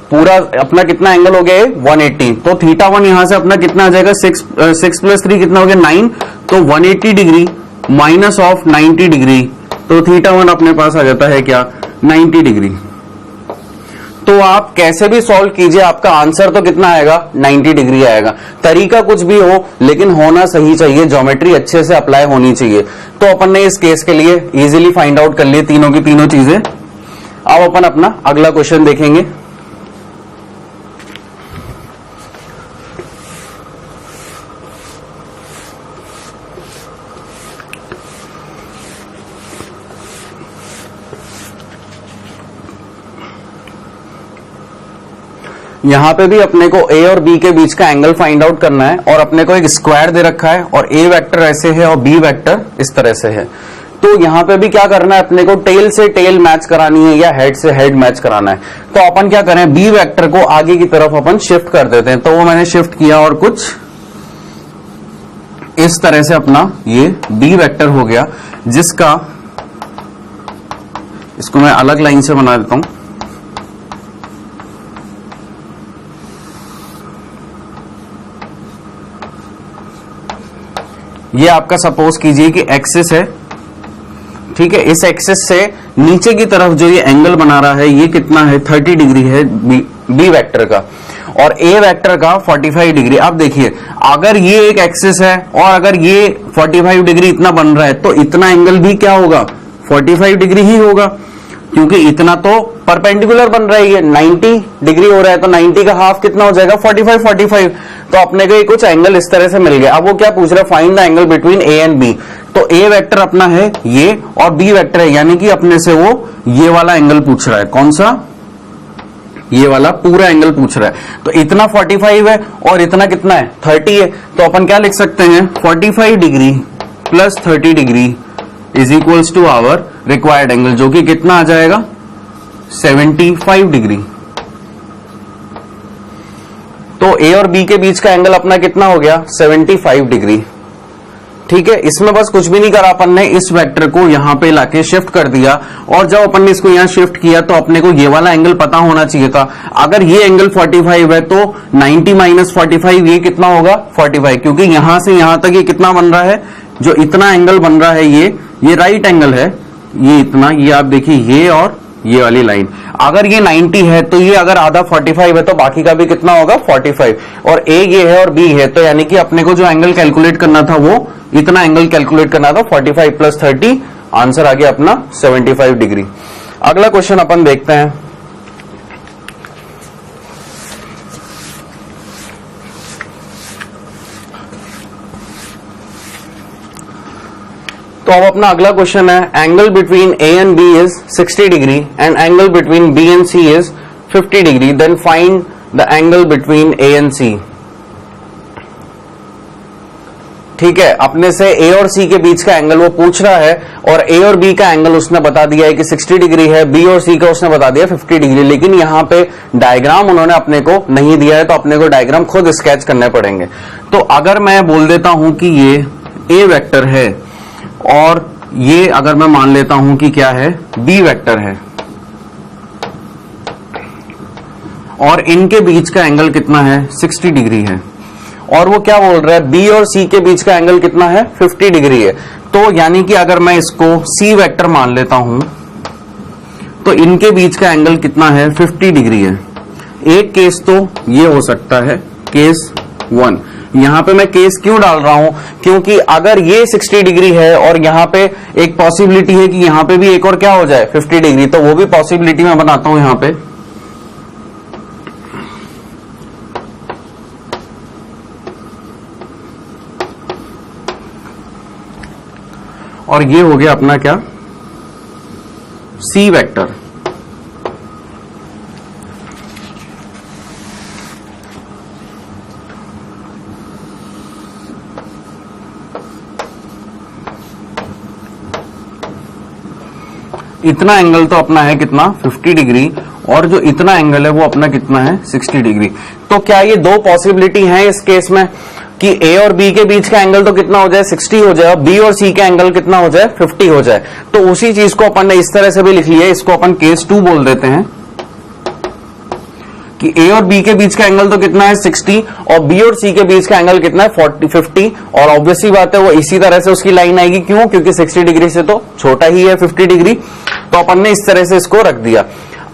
पूरा अपना कितना एंगल हो गया है 180। तो θ1 यहां से अपना कितना आ जाएगा, 6 प्लस 3 कितना हो गया 9। तो 180 डिग्री माइनस ऑफ 90 डिग्री, तो θ1 अपने पास आ जाता है क्या, 90 डिग्री। तो आप कैसे भी सॉल्व कीजिए आपका आंसर तो कितना आएगा, 90 डिग्री आएगा। तरीका कुछ भी हो लेकिन होना सही चाहिए, ज्योमेट्री अच्छे से अप्लाई होनी चाहिए। तो अपन ने इस केस के लिए इजीली फाइंड आउट कर लिए तीनों की तीनों चीजें। अब अपन अपना अगला क्वेश्चन देखेंगे। यहां पे भी अपने को ए और बी के बीच का एंगल फाइंड आउट करना है, और अपने को एक स्क्वायर दे रखा है और ए वेक्टर ऐसे है और बी वेक्टर इस तरह से है। तो यहां पे भी क्या करना है, अपने को टेल से टेल मैच करानी है या हेड से हेड मैच कराना है। तो अपन क्या करें, बी वेक्टर को आगे की तरफ अपन शिफ्ट कर देते हैं। तो वो मैंने शिफ्ट किया और कुछ इस तरह से अपना ये बी वेक्टर हो गया, जिसका इसको मैं अलग लाइन से बना देता हूं। ये आपका सपोज कीजिए कि एक्सिस है, ठीक है। इस एक्सिस से नीचे की तरफ जो ये एंगल बना रहा है ये कितना है, 30 डिग्री है बी वेक्टर का, और ए वेक्टर का 45 डिग्री। अब देखिए अगर ये एक एक्सिस है और अगर ये 45 डिग्री इतना बन रहा है तो इतना एंगल भी क्या होगा, 45 डिग्री ही होगा, क्योंकि इतना तो परपेंडिकुलर बन रहा है, ये 90 डिग्री हो रहा है। तो 90 का हाफ कितना हो जाएगा, 45। तो अपने को कुछ एंगल इस तरह से मिल गया। अब वो क्या पूछ रहा है, find the angle between A and B. तो ए वेक्टर अपना है ये और बी वेक्टर है, यानी कि अपने से वो ये वाला एंगल पूछ रहा है। कौन सा, ये वाला पूरा एंगल पूछ रहा है। तो इतना 45 है और इतना कितना है, 30 है। तो अपन क्या लिख सकते हैं, 45 degree plus 30 degree is equals to our required angle, जो कि कितना आ जाएगा, 75 डिग्री। तो ए और बी के बीच का एंगल अपना कितना हो गया, 75 डिग्री। ठीक है, इसमें बस कुछ भी नहीं करा अपन ने, इस वेक्टर को यहां पे लाके शिफ्ट कर दिया, और जब अपन ने इसको यहां शिफ्ट किया तो अपने को ये वाला एंगल पता होना चाहिए था। अगर ये एंगल 45 है तो 90 माइनस 45 ये कितना होगा 45, क्योंकि यहां से यहां तक ये कितना बन रहा है, जो इतना एंगल बन रहा है ये राइट एंगल है, ये इतना, ये आप देखिए ये और ये वाली लाइन, अगर ये 90 है तो ये अगर आधा 45 है तो बाकी का भी कितना होगा 45, और ए ये है और बी है, तो यानी कि अपने को जो एंगल कैलकुलेट करना था वो इतना एंगल कैलकुलेट करना था, 45 प्लस 30, आंसर आ गया अपना 75 डिग्री। अगला क्वेश्चन अपन देखते हैं। तो अब अपना अगला क्वेश्चन है, angle between A and B is 60 degree and angle between B and C is 50 degree, then find the angle between A and C. ठीक है, अपने से ए और सी के बीच का एंगल वो पूछ रहा है, और ए और बी का एंगल उसने बता दिया है कि 60 डिग्री है, बी और सी का उसने बता दिया 50 डिग्री, लेकिन यहां पे डायग्राम उन्होंने अपने को नहीं दिया है, तो अपने को डायग्राम खुद स्केच करने पड़ेंगे। तो अगर मैं बोल देता हूं कि ये ए वेक्टर है, और ये अगर मैं मान लेता हूं कि क्या है बी वेक्टर है, और इनके बीच का एंगल कितना है 60 डिग्री है, और वो क्या बोल रहा है बी और सी के बीच का एंगल कितना है 50 डिग्री है, तो यानी कि अगर मैं इसको सी वेक्टर मान लेता हूं तो इनके बीच का एंगल कितना है 50 डिग्री है। एक केस तो ये हो सकता है केस 1, यहां पे मैं केस क्यों डाल रहा हूं, क्योंकि अगर ये 60 डिग्री है और यहां पे एक पॉसिबिलिटी है कि यहां पे भी एक और क्या हो जाए 50 डिग्री, तो वो भी पॉसिबिलिटी मैं बनाता हूं यहां पे। और ये हो गया अपना क्या सी वेक्टर। इतना एंगल तो अपना है कितना 50 डिग्री, और जो इतना एंगल है वो अपना कितना है 60 डिग्री। तो क्या ये दो पॉसिबिलिटी हैं इस केस में कि ए और बी के बीच का एंगल तो कितना हो जाए 60 हो जाए, बी और सी का एंगल कितना हो जाए 50 हो जाए। तो उसी चीज को अपन ने इस तरह से भी लिख लिया है, इसको अपन केस 2 बोल देते हैं कि ए और बी के बीच का एंगल तो कितना है 60, और बी और सी के बीच का एंगल कितना है 50, और ऑब्वियसली बात है वो इसी तरह से उसकी लाइन आएगी, क्यों, क्योंकि 60 डिग्री से तो छोटा ही है 50 डिग्री, तो अपन ने इस तरह से इसको रख दिया।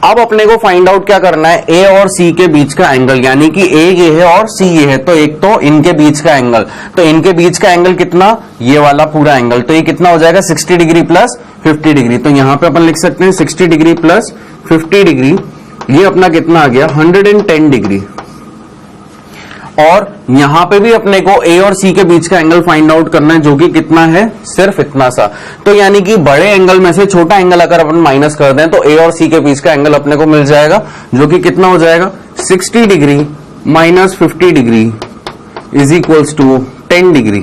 अब अपने को फाइंड आउट क्या करना है, ए और सी के बीच का एंगल, यानी कि ए ये है और सी ये है, तो एक तो इनके बीच का एंगल, तो इनके बीच का एंगल कितना, ये वाला पूरा एंगल, तो ये कितना हो जाएगा 60 डिग्री प्लस 50 डिग्री। तो यहां पे अपन लिख सकते हैं 60 डिग्री प्लस 50 डिग्री, ये अपना कितना आ गया 110 डिग्री। और यहां पे भी अपने को ए और सी के बीच का एंगल फाइंड आउट करना है, जो कि कितना है सिर्फ इतना सा। तो यानी कि बड़े एंगल में से छोटा एंगल अगर अपन माइनस कर दें तो ए और सी के बीच का एंगल अपने को मिल जाएगा, जो कि कितना हो जाएगा 60 degree minus 50 degree is equals to 10 degree.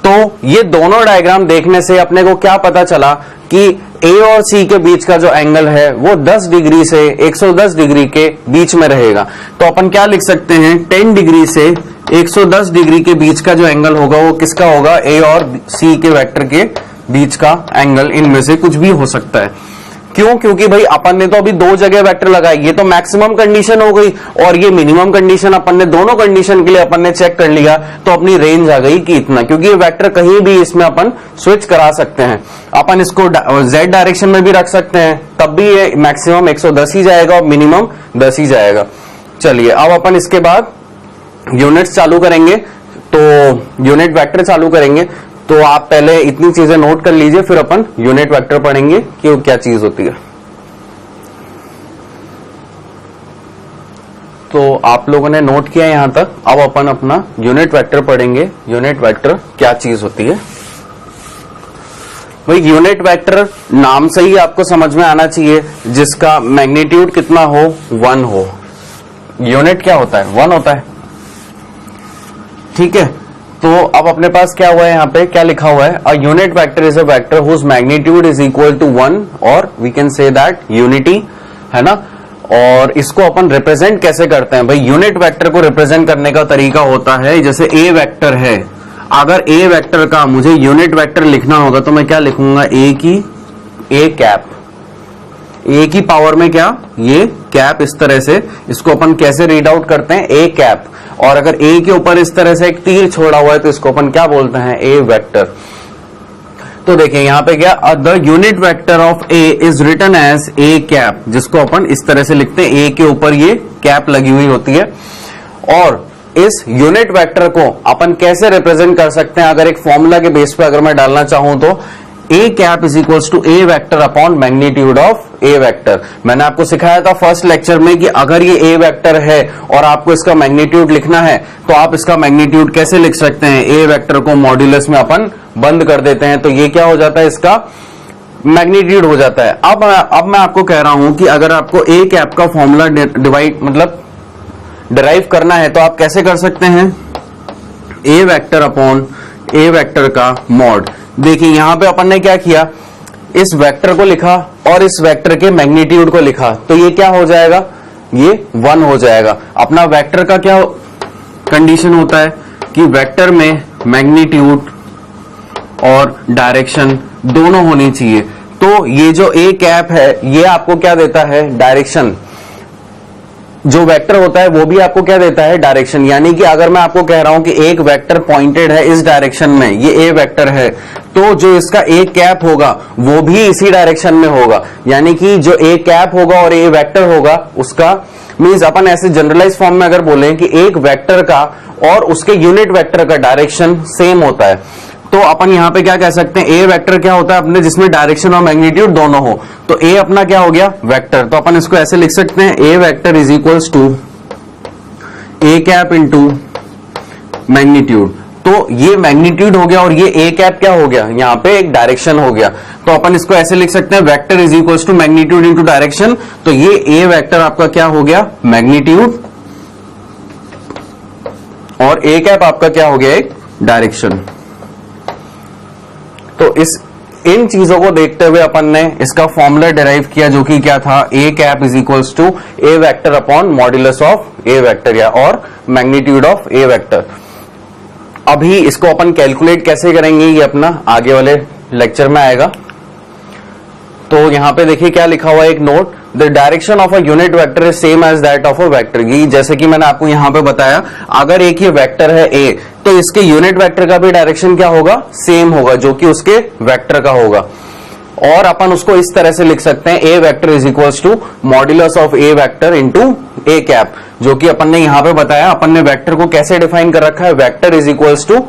तो ये दोनों डायग्राम देखने से अपने को क्या पता चला कि ए और सी के बीच का जो एंगल है वो 10 डिग्री से 110 डिग्री के बीच में रहेगा। तो अपन क्या लिख सकते हैं, 10 डिग्री से 110 डिग्री के बीच का जो एंगल होगा वो किसका होगा, ए और सी के वेक्टर के बीच का एंगल, इनमें से कुछ भी हो सकता है। क्यों, क्योंकि भाई अपन ने तो अभी दो जगह वेक्टर लगाई, ये तो मैक्सिमम कंडीशन हो गई और ये मिनिमम कंडीशन, अपन ने दोनों कंडीशन के लिए अपन ने चेक कर लिया, तो अपनी रेंज आ गई कि इतना, क्योंकि ये वेक्टर कहीं भी इसमें अपन स्विच करा सकते हैं। अपन इसको जेड डायरेक्शन में भी रख सकते हैं, तब भी ये मैक्सिमम 110 ही जाएगा और मिनिमम 10 ही जाएगा। चलिए अब अपन इसके बाद यूनिट्स चालू करेंगे, तो यूनिट वेक्टर चालू करेंगे। तो आप पहले इतनी चीजें नोट कर लीजिए, फिर अपन यूनिट वेक्टर पढ़ेंगे कि वो क्या चीज होती है। तो आप लोगों ने नोट किया यहां तक, अब अपन अपना यूनिट वेक्टर पढ़ेंगे। यूनिट वेक्टर क्या चीज होती है भाई, यूनिट वेक्टर नाम से ही आपको समझ में आना चाहिए, जिसका मैग्नीट्यूड कितना हो 1 हो। यूनिट क्या होता है 1 होता है, ठीक है। तो अब अपने पास क्या हुआ है, यहाँ पे क्या लिखा हुआ है, a unit vector is a vector whose magnitude is equal to 1, और we can say that unity, है ना। और इसको अपन रिप्रेजेंट कैसे करते हैं भाई, यूनिट वेक्टर को रिप्रेजेंट करने का तरीका होता है, जैसे ए वेक्टर है, अगर ए वेक्टर का मुझे यूनिट वेक्टर लिखना होगा तो मैं क्या लिखूंगा, ए की ए कैप, ए की पावर में क्या, ये कैप, इस तरह से इसको अपन कैसे रीड आउट करते हैं, ए कैप। और अगर ए के ऊपर इस तरह से एक तीर छोड़ा हुआ है तो इसको अपन क्या बोलते हैं, ए वेक्टर। तो देखिए यहां पे क्या, the unit vector of A is written as A cap, जिसको अपन इस तरह से लिखते हैं, ए के ऊपर ये कैप लगी हुई होती है। और इस यूनिट वेक्टर को अपन कैसे रिप्रेजेंट कर सकते हैं, अगर एक फॉर्मूला के बेस पे अगर मैं डालना चाहूं तो A cap is equals to A vector upon magnitude of A vector. मैंने आपको सिखाया था फर्स्ट लेक्चर में कि अगर ये ए वेक्टर है और आपको इसका मैग्नीट्यूड लिखना है तो आप इसका मैग्नीट्यूड कैसे लिख सकते हैं, ए वेक्टर को मॉड्यूलस में अपन बंद कर देते हैं तो ये क्या हो जाता है, इसका मैग्नीट्यूड हो जाता है। अब मैं आपको कह रहा हूं कि अगर आपको ए कैप का फॉर्मूला डिराइव करना है तो आप कैसे कर सकते हैं, A vector upon A vector का मॉड। देखिए यहां पे अपन ने क्या किया, इस वेक्टर को लिखा और इस वेक्टर के मैग्नीट्यूड को लिखा, तो ये क्या हो जाएगा, ये 1 हो जाएगा। अपना वेक्टर का क्या कंडीशन होता है कि वेक्टर में मैग्नीट्यूड और डायरेक्शन दोनों होनी चाहिए। तो ये जो ए कैप है ये आपको क्या देता है, डायरेक्शन। जो वेक्टर होता है वो भी आपको क्या देता है, डायरेक्शन। यानी कि अगर मैं आपको कह रहा हूं कि एक वेक्टर पॉइंटेड है इस डायरेक्शन में, ये ए वेक्टर है, तो जो इसका ए कैप होगा वो भी इसी डायरेक्शन में होगा। यानी कि जो ए कैप होगा और ए वेक्टर होगा उसका मींस अपन ऐसे जनरलाइज फॉर्म में अगर बोले कि एक वेक्टर का और उसके यूनिट वेक्टर का डायरेक्शन सेम होता है, तो अपन यहां पे क्या कह सकते हैं, ए वेक्टर क्या होता है अपने, जिसमें डायरेक्शन और मैग्नीट्यूड दोनों हो। तो ए अपना क्या हो गया, वेक्टर। तो अपन इसको ऐसे लिख सकते हैं, A vector is equals to A cap into magnitude. तो ये मैग्नीट्यूड हो गया और ये ए कैप क्या हो गया, यहां पे एक डायरेक्शन हो गया। तो अपन इसको ऐसे लिख सकते हैं, vector is equals to magnitude into direction. तो ये ए वेक्टर आपका क्या हो गया, मैग्नीट्यूड, और ए कैप आपका क्या हो गया, एक डायरेक्शन। तो इन चीजों को देखते हुए अपन ने इसका फॉर्मूला डिराइव किया, जो कि क्या था, A cap is equals to A vector upon modulus of A vector, या और मैग्नीट्यूड ऑफ ए वेक्टर। अभी इसको अपन कैलकुलेट कैसे करेंगे ये अपना आगे वाले लेक्चर में आएगा। तो यहां पे देखिए क्या लिखा हुआ है, एक note, the direction of a unit vector is same as that of a vector. ये जैसे कि मैंने आपको यहां पे बताया, अगर एक ये वेक्टर है ए, तो इसके यूनिट वेक्टर का भी डायरेक्शन क्या होगा, सेम होगा, जो कि उसके वेक्टर का होगा। और अपन उसको इस तरह से लिख सकते हैं, A vector is equals to modulus of A vector into A cap, जो कि अपन ने यहां पे बताया। अपन ने वेक्टर को कैसे डिफाइन कर रखा है, वेक्टर इज इक्वल्स टू,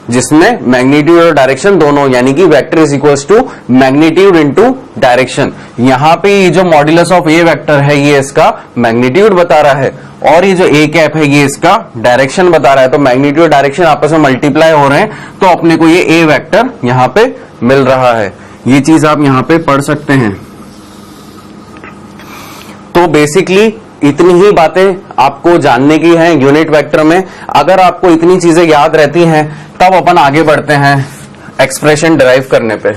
जिसमें मैग्नीट्यूड और डायरेक्शन दोनों, यानी कि vector is equals to magnitude into direction. यहां पे ये जो मॉड्यूलस ऑफ ए वेक्टर है ये इसका मैग्नीट्यूड बता रहा है, और ये जो ए कैप है ये इसका डायरेक्शन बता रहा है। तो मैग्नीट्यूड डायरेक्शन आपस में मल्टीप्लाई हो रहे हैं, तो अपने को ये ए वेक्टर यहां पे मिल रहा है। ये चीज आप यहां पे पढ़ सकते हैं। तो बेसिकली इतनी ही बातें आपको जानने की हैं यूनिट वेक्टर में। अगर आपको इतनी चीजें याद रहती हैं तब अपन आगे बढ़ते हैं एक्सप्रेशन डिराइव करने पे,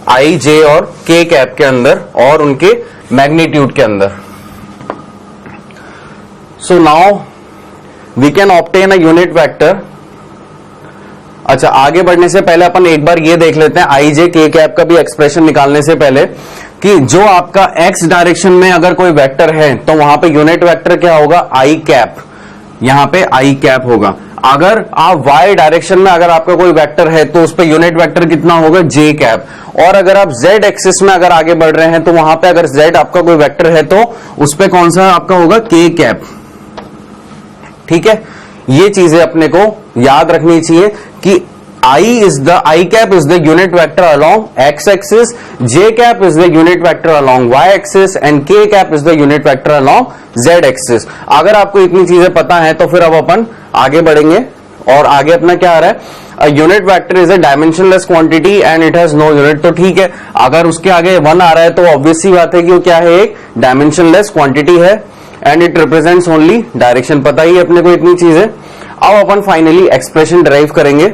आई, जे और के कैप के अंदर और उनके मैग्नीट्यूड के अंदर। So now we can obtain a unit vector. अच्छा, आगे बढ़ने से पहले अपन एक बार ये देख लेते हैं, आई, जे, के कैप का भी एक्सप्रेशन निकालने से पहले, कि जो आपका एक्स डायरेक्शन में अगर कोई वेक्टर है तो वहां पे यूनिट वेक्टर क्या होगा, आई कैप। यहां पे आई कैप होगा। अगर आप वाई डायरेक्शन में अगर आपका कोई वेक्टर है तो उस पर यूनिट वेक्टर कितना होगा, जे कैप। और अगर आप जेड एक्सिस में अगर आगे बढ़ रहे हैं तो वहां पे अगर जेड आपका कोई वेक्टर है तो उस पर कौन सा आपका होगा, के कैप। ठीक है, ये चीजें अपने को याद रखनी चाहिए कि I cap is the unit vector along X axis, J cap is the unit vector along Y axis, and K cap is the unit vector along Z axis. अगर आपको इतनी चीजें पता है तो फिर अब अपन आगे बढ़ेंगे। और आगे अपना क्या आ रहा है, a unit vector is a dimensionless quantity and it has no unit. तो ठीक है, अगर उसके आगे 1 आ रहा है तो ऑब्वियस सी बात है कि वो क्या है, एक डायमेंशनलेस क्वांटिटी है, and it represents only direction. पता ही है अपने को इतनी चीजें। अब अपन फाइनली एक्सप्रेशन डिराइव करेंगे।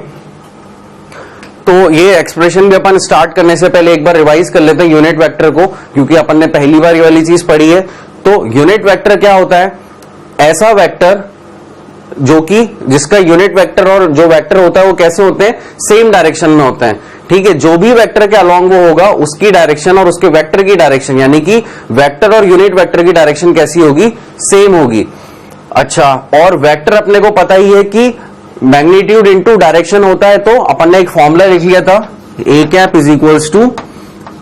तो ये एक्सप्रेशन भी अपन स्टार्ट करने से पहले एक बार रिवाइज कर लेते हैं यूनिट वेक्टर को, क्योंकि अपन ने पहली बार ये वाली चीज पढ़ी है। तो यूनिट वेक्टर क्या होता है, ऐसा वेक्टर जो कि जिसका यूनिट वेक्टर और जो वेक्टर होता है वो कैसे होते हैं, सेम डायरेक्शन में होते हैं। ठीक है, जो भी वेक्टर के अलोंग वो होगा उसकी डायरेक्शन और उसके वेक्टर की डायरेक्शन, यानी कि वेक्टर और यूनिट वेक्टर की डायरेक्शन कैसी होगी, सेम होगी। अच्छा, और वेक्टर अपने को पता ही है कि मैग्नीट्यूड इनटू डायरेक्शन होता है, तो अपन ने एक फॉर्मूला लिख लिया था, A cap is equals to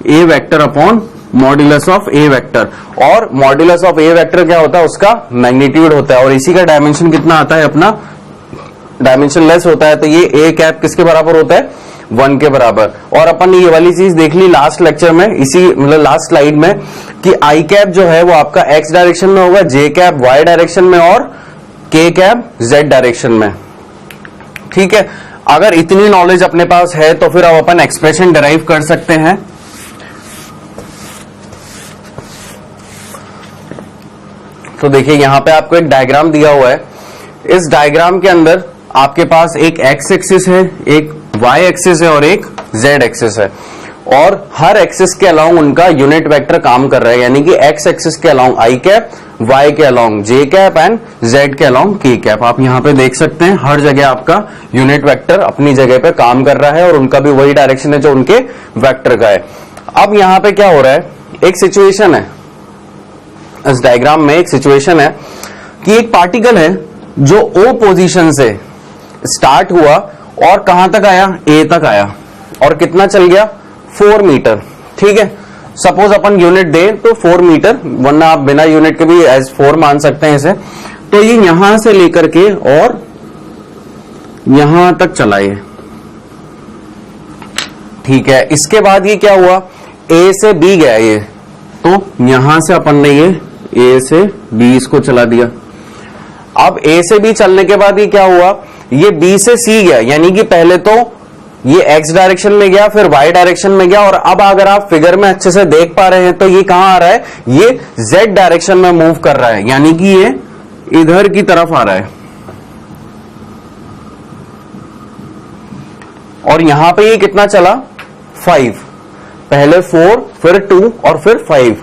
A vector upon modulus of A vector. और मॉड्यूलस ऑफ ए वेक्टर क्या होता है, उसका मैग्नीट्यूड होता है, और इसी का डायमेंशन कितना आता है अपना, डायमेंशन लेस होता है। तो ये ए कैप किसके बराबर होता है, 1 के बराबर। और अपन ने ये वाली चीज देख ली लास्ट लेक्चर में, इसी मतलब लास्ट स्लाइड में, कि आई कैप जो है वो आपका एक्स डायरेक्शन में होगा, जे कैप वाई डायरेक्शन में और के कैप जेड डायरेक्शन में। ठीक है, अगर इतनी नॉलेज अपने पास है तो फिर अब अपन एक्सप्रेशन डिराइव कर सकते हैं। तो देखिए यहां पे आपको एक डायग्राम दिया हुआ है, इस डायग्राम के अंदर आपके पास एक एक्स एक्सिस है, एक वाई एक्सिस है और एक जेड एक्सिस है, और हर एक्सिस के अलोंग उनका यूनिट वेक्टर काम कर रहा है, यानी कि एक्स एक्सिस के अलोंग आई कैप, वाई के along J cap and Z के अलोंग के कैप। आप यहां पे देख सकते हैं हर जगह आपका यूनिट वेक्टर अपनी जगह पे काम कर रहा है और उनका भी वही डायरेक्शन है जो उनके वेक्टर का है। अब यहां पे क्या हो रहा है, एक सिचुएशन है, इस डायग्राम में एक सिचुएशन है कि एक पार्टिकल है जो ओ पोजीशन से स्टार्ट हुआ और कहां तक आया, ए तक आया, और कितना चल गया, 4 मीटर। ठीक है, सपोज अपन यूनिट दे तो 4 मीटर, वरना आप बिना यूनिट के भी एज 4 मान सकते हैं इसे। तो ये यहां से लेकर के और यहां तक चला ये। ठीक है, इसके बाद ये क्या हुआ, ए से बी गया ये, तो यहां से अपन ने ये ए से बी इसको चला दिया। अब ए से बी चलने के बाद ये क्या हुआ, ये बी से सी गया, यानी कि पहले तो ये एक्स डायरेक्शन में गया, फिर वाई डायरेक्शन में गया, और अब अगर आप फिगर में अच्छे से देख पा रहे हैं तो ये कहां आ रहा है, ये जेड डायरेक्शन में मूव कर रहा है, यानी कि ये इधर की तरफ आ रहा है। और यहां पे ये कितना चला, 5, पहले 4 फिर 2 और फिर 5,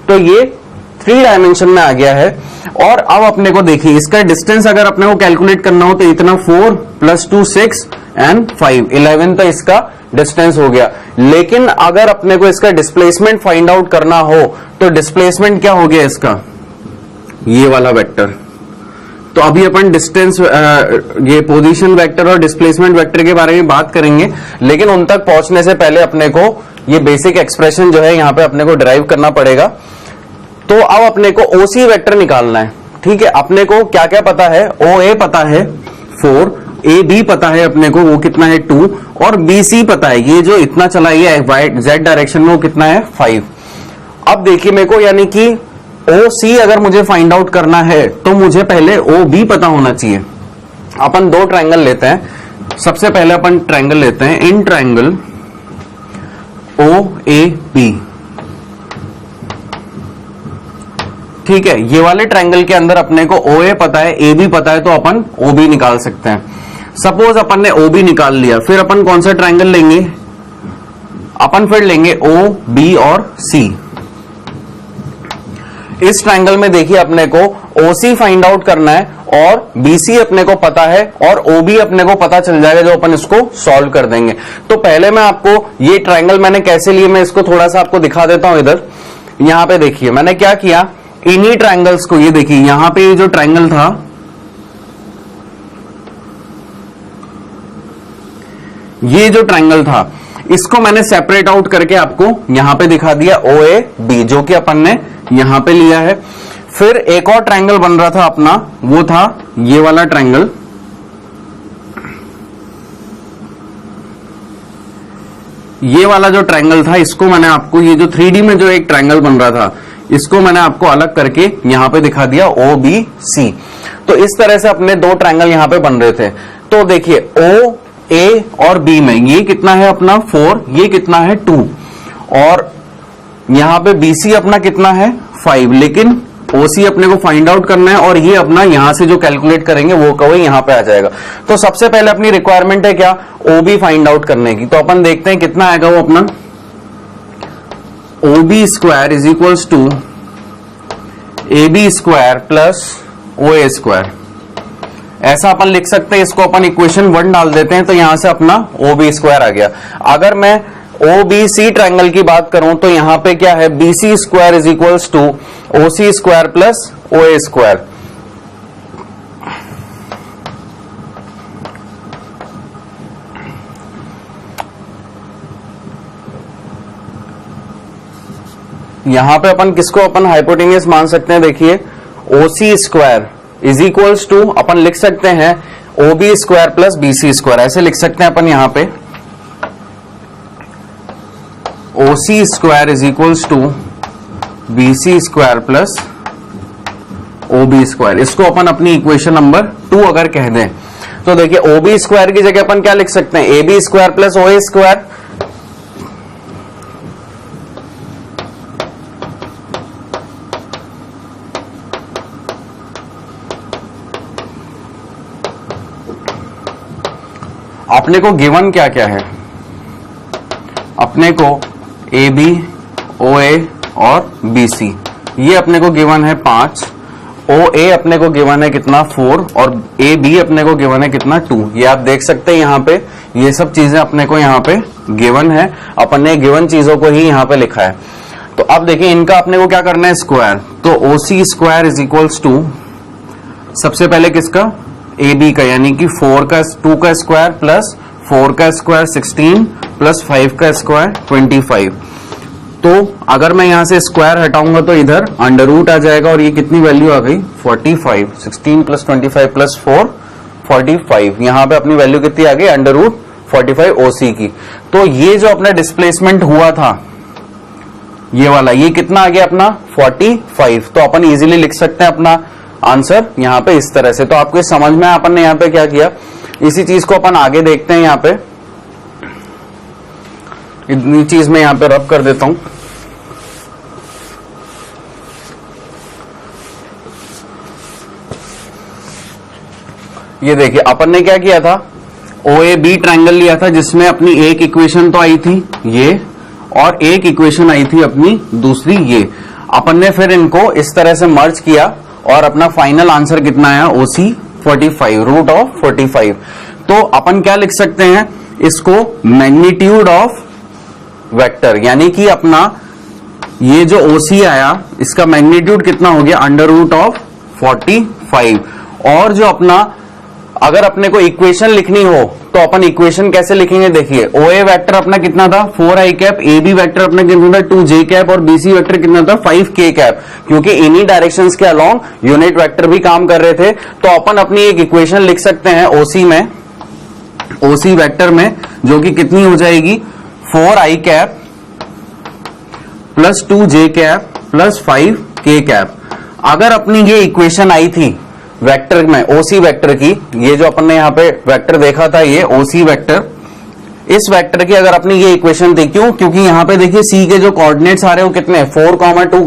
तो ये 3 डायमेंशन में आ गया है। और अब अपने को देखिए इसका डिस्टेंस अगर अपने को कैलकुलेट करना हो तो इतना 4 + 2 6 एंड 5 11 तो इसका डिस्टेंस हो गया। लेकिन अगर अपने को इसका डिस्प्लेसमेंट फाइंड आउट करना हो तो डिस्प्लेसमेंट क्या हो गया इसका, ये वाला वेक्टर। तो अभी अपन डिस्टेंस ये पोजीशन वेक्टर और डिस्प्लेसमेंट वेक्टर के बारे में बात करेंगे, लेकिन उन तक पहुंचने से पहले अपने को ये बेसिक एक्सप्रेशन जो है यहां पे अपने को डिराइव करना पड़ेगा। तो अब अपने को ओसी वेक्टर निकालना है। ठीक है, अपने को क्या क्या पता है, ओ ए पता है 4, ए बी पता है अपने को वो कितना है 2, और बी सी पता है ये जो इतना चला है वाई जेड डायरेक्शन में वो कितना है 5। अब देखिए मेरे को, यानी कि ओ सी अगर मुझे फाइंड आउट करना है तो मुझे पहले ओ बी पता होना चाहिए। अपन 2 ट्रायंगल लेते हैं, सबसे पहले अपन ट्रायंगल लेते हैं, in triangle O A B. ठीक है, ये वाले ट्रायंगल के अंदर अपने को ओ ए पता है, ए बी पता है, तो अपन ओ बी निकाल सकते हैं। सपोज अपन ने ओ बी निकाल लिया, फिर अपन कौन सा ट्रायंगल लेंगे, अपन फिर लेंगे ओ बी और सी। इस ट्रायंगल में देखिए अपने को ओ सी फाइंड आउट करना है और बी सी अपने को पता है और ओ बी अपने को पता चल जाएगा, जो अपन इसको सॉल्व कर देंगे। तो पहले मैं आपको ये ट्रायंगल मैंने कैसे लिए, मैं इसको थोड़ा सा आपको दिखा देता हूं। इधर यहां पे देखिए मैंने क्या किया, इन्हीं ट्रायंगल्स को, ये देखिए यहां पे ये जो ट्रायंगल था, ये जो ट्रायंगल था इसको मैंने सेपरेट आउट करके आपको यहां पे दिखा दिया, ओ ए बी, जो कि अपन ने यहां पे लिया है। फिर एक और ट्रायंगल बन रहा था अपना, वो था ये वाला ट्रायंगल। ये वाला जो ट्रायंगल था इसको मैंने आपको, ये जो 3D में जो एक ट्रायंगल बन रहा था इसको मैंने आपको अलग करके यहां पे दिखा दिया, ओ बी सी। तो इस तरह से अपने 2 ट्रायंगल यहां पे बन रहे थे। तो देखिए ओ ए और बी में ये कितना है अपना 4, ये कितना है 2, और यहां पे बी सी अपना कितना है 5, लेकिन ओ सी अपने को फाइंड आउट करना है, और ये अपना यहां से जो कैलकुलेट करेंगे वो कभी यहां पे आ जाएगा। तो सबसे पहले अपनी रिक्वायरमेंट है क्या, ओ बी फाइंड आउट करने की। तो अपन देखते हैं कितना आएगा वो अपना, O B square is equals to A B square plus O A square. ऐसा अपन लिख सकते हैं, इसको अपन इक्वेशन 1 डाल देते हैं तो यहां से अपना OB स्क्वायर आ गया। अगर मैं OBC ट्रायंगल की बात करूं तो यहां पे क्या है, BC square is equals to OC square plus OA square. यहां पे अपन किसको अपन हाइपोटेन्यूस मान सकते हैं, देखिए OC square is equals to अपन लिख सकते हैं OB square plus BC square, ऐसे लिख सकते हैं अपन यहां पे OC square is equals to BC square plus OB square. इसको अपन अपनी इक्वेशन नंबर 2 अगर कह दें तो देखिए OB स्क्वायर की जगह अपन क्या लिख सकते हैं, AB square plus OA square. अपने को गिवन क्या क्या है, अपने को AB, OA और BC ये अपने को गिवन है 5, OA अपने को गिवन है कितना 4 और AB अपने को गिवन है कितना 2। ये आप देख सकते हैं यहाँ पे ये सब चीजें अपने को यहाँ पे गिवन है, अपन ने गिवन चीजों को ही यहाँ पे लिखा है। तो अब देखिए इनका अपने को क्या करना है, स्क्वायर। तो OC square is equals to सबसे पहले किसका, AB का, यानी कि 4 का 2 का स्क्वायर प्लस 4 का स्क्वायर 16 प्लस 5 का स्क्वायर 25। तो अगर मैं यहां से स्क्वायर हटाऊंगा तो इधर अंडर रूट आ जाएगा और ये कितनी वैल्यू आ गई 45, 16 प्लस 25 प्लस 4 45। यहां पे अपनी वैल्यू कितनी आ गई अंडर रूट 45 OC की। तो ये जो अपना डिस्प्लेसमेंट हुआ था ये वाला, ये कितना आ गया अपना 45। तो अपन इजीली लिख सकते हैं अपना आंसर यहाँ पे इस तरह से। तो आपको समझ में अपन ने यहाँ पे क्या किया, इसी चीज को अपन आगे देखते हैं। यहाँ पे इतनी चीज मैं यहाँ पे रब कर देता हूं। ये देखिए अपन ने क्या किया था, OAB ट्रायंगल लिया था जिसमें अपनी एक इक्वेशन तो आई थी ये और एक इक्वेशन आई थी अपनी दूसरी ये। अपन ने फिर इनको इस तरह से मर्ज किया और अपना फाइनल आंसर कितना आया OC 45, रूट ऑफ 45। तो अपन क्या लिख सकते हैं इसको, मैग्नीट्यूड ऑफ वेक्टर, यानी कि अपना ये जो OC आया इसका मैग्नीट्यूड कितना हो गया अंडर रूट ऑफ 45। और जो अपना अगर अपने को इक्वेशन लिखनी हो तो अपन इक्वेशन कैसे लिखेंगे, देखिए OA वेक्टर अपना कितना था 4i कैप, AB वेक्टर अपना कितना था 2j कैप और BC वेक्टर कितना था 5k कैप, क्योंकि इन्हीं डायरेक्शंस के अलोंग यूनिट वेक्टर भी काम कर रहे थे। तो अपन अपनी एक इक्वेशन लिख सकते हैं OC में, OC वेक्टर में, जो कि कितनी हो जाएगी 4i cap plus 2j cap plus 5k cap. अगर अपनी ये इक्वेशन आई थी वेक्टर में OC वेक्टर की, ये जो अपन ने यहाँ पे वेक्टर देखा था ये OC वेक्टर, इस वेक्टर की अगर अपनी ये इक्वेशन थी, क्यों, क्योंकि यहाँ पे देखिए C के जो कोऑर्डिनेट्स आ रहे हो कितने 4, 2,